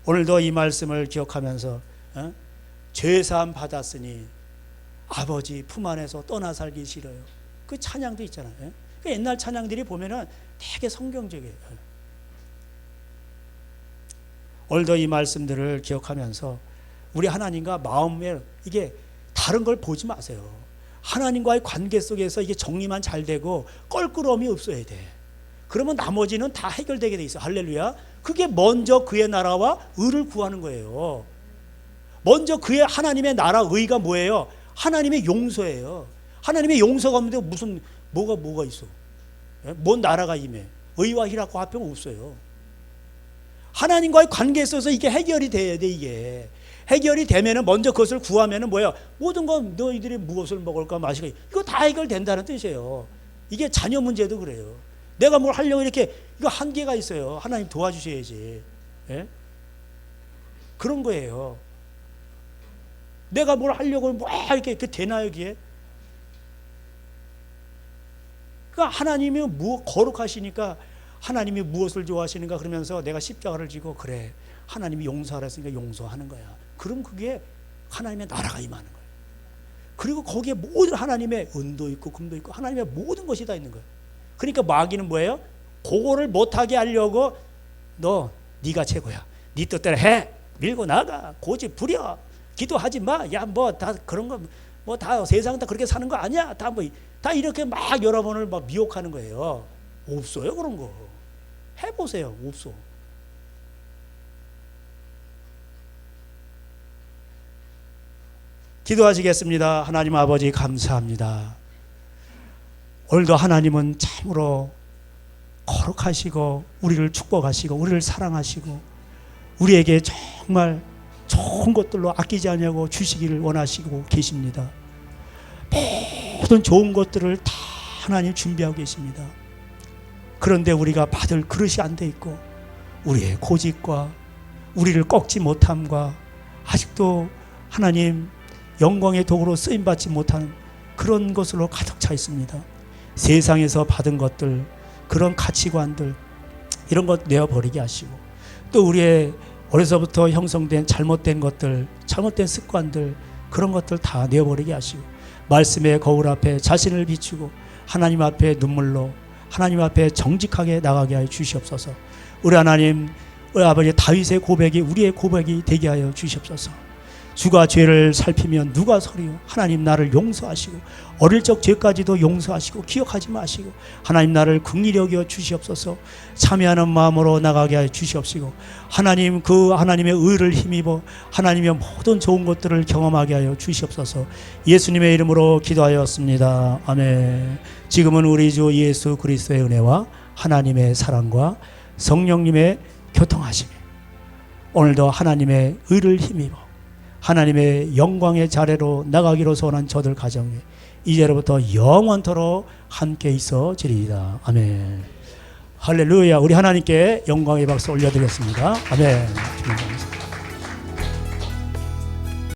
오늘도 이 말씀을 기억하면서 죄사함 받았으니 아버지 품 안에서 떠나 살기 싫어요. 그 찬양도 있잖아요. 그 옛날 찬양들이 보면은 되게 성경적이에요. 오늘도 이 말씀들을 기억하면서 우리 하나님과 마음에 이게 다른 걸 보지 마세요. 하나님과의 관계 속에서 이게 정리만 잘 되고 껄끄러움이 없어야 돼. 그러면 나머지는 다 해결되게 돼 있어. 할렐루야. 그게 먼저 그의 나라와 의를 구하는 거예요. 먼저 그의 하나님의 나라 의가 뭐예요? 하나님의 용서예요. 하나님의 용서가 없는데 무슨 뭐가 있어? 뭔 나라가 임해? 의와 희락과 화평은 없어요. 하나님과의 관계에 있어서 이게 해결이 돼야 돼. 이게 해결이 되면은 먼저 그것을 구하면은 뭐예요? 모든 건 너희들이 무엇을 먹을까 마실까 이거 다 해결된다는 뜻이에요. 이게 자녀 문제도 그래요. 내가 뭘 하려고 이렇게 이거 한계가 있어요. 하나님 도와주셔야지. 예? 그런 거예요. 내가 뭘 하려고 뭐 이렇게 되나요, 이게? 그러니까 하나님이 거룩하시니까 하나님이 무엇을 좋아하시는가 그러면서 내가 십자가를 지고 그래 하나님이 용서하라 했으니까 용서하는 거야. 그럼 그게 하나님의 나라가 임하는 거예요. 그리고 거기에 모든 하나님의 은도 있고 금도 있고 하나님의 모든 것이 다 있는 거예요. 그러니까 마귀는 뭐예요? 그거를 못하게 하려고 네가 최고야. 네 뜻대로 해. 밀고 나가. 고집 부려. 기도하지 마. 야 뭐 다 그런 거 뭐 다 세상 다 그렇게 사는 거 아니야. 다 이렇게 막 여러분을 막 미혹하는 거예요. 없어요 그런 거. 해보세요. 없어. 기도하시겠습니다. 하나님 아버지 감사합니다. 오늘도 하나님은 참으로 거룩하시고 우리를 축복하시고 우리를 사랑하시고 우리에게 정말 좋은 것들로 아끼지 않냐고 주시기를 원하시고 계십니다. 모든 좋은 것들을 다 하나님 준비하고 계십니다. 그런데 우리가 받을 그릇이 안 돼 있고 우리의 고집과 우리를 꺾지 못함과 아직도 하나님 영광의 도구로 쓰임받지 못하는 그런 것으로 가득 차 있습니다. 세상에서 받은 것들, 그런 가치관들 이런 것 내어버리게 하시고 또 우리의 어려서부터 형성된 잘못된 것들, 잘못된 습관들 그런 것들 다 내어버리게 하시고 말씀의 거울 앞에 자신을 비추고 하나님 앞에 눈물로 하나님 앞에 정직하게 나가게 하여 주시옵소서. 우리 하나님, 우리 아버지 다윗의 고백이 우리의 고백이 되게 하여 주시옵소서. 주가 죄를 살피면 누가 서리요? 하나님 나를 용서하시고 어릴 적 죄까지도 용서하시고 기억하지 마시고 하나님 나를 긍휼히 여겨 주시옵소서. 참여하는 마음으로 나가게 하여 주시옵시고 하나님 그 하나님의 의를 힘입어 하나님의 모든 좋은 것들을 경험하게 하여 주시옵소서. 예수님의 이름으로 기도하였습니다. 아멘. 지금은 우리 주 예수 그리스도의 은혜와 하나님의 사랑과 성령님의 교통하심이 오늘도 하나님의 의를 힘입어 하나님의 영광의 자리로 나가기로 소원한 저들 가정에 이제로부터 영원토록 함께 있어지리이다. 아멘. 할렐루야. 우리 하나님께 영광의 박수 올려드리겠습니다. 아멘.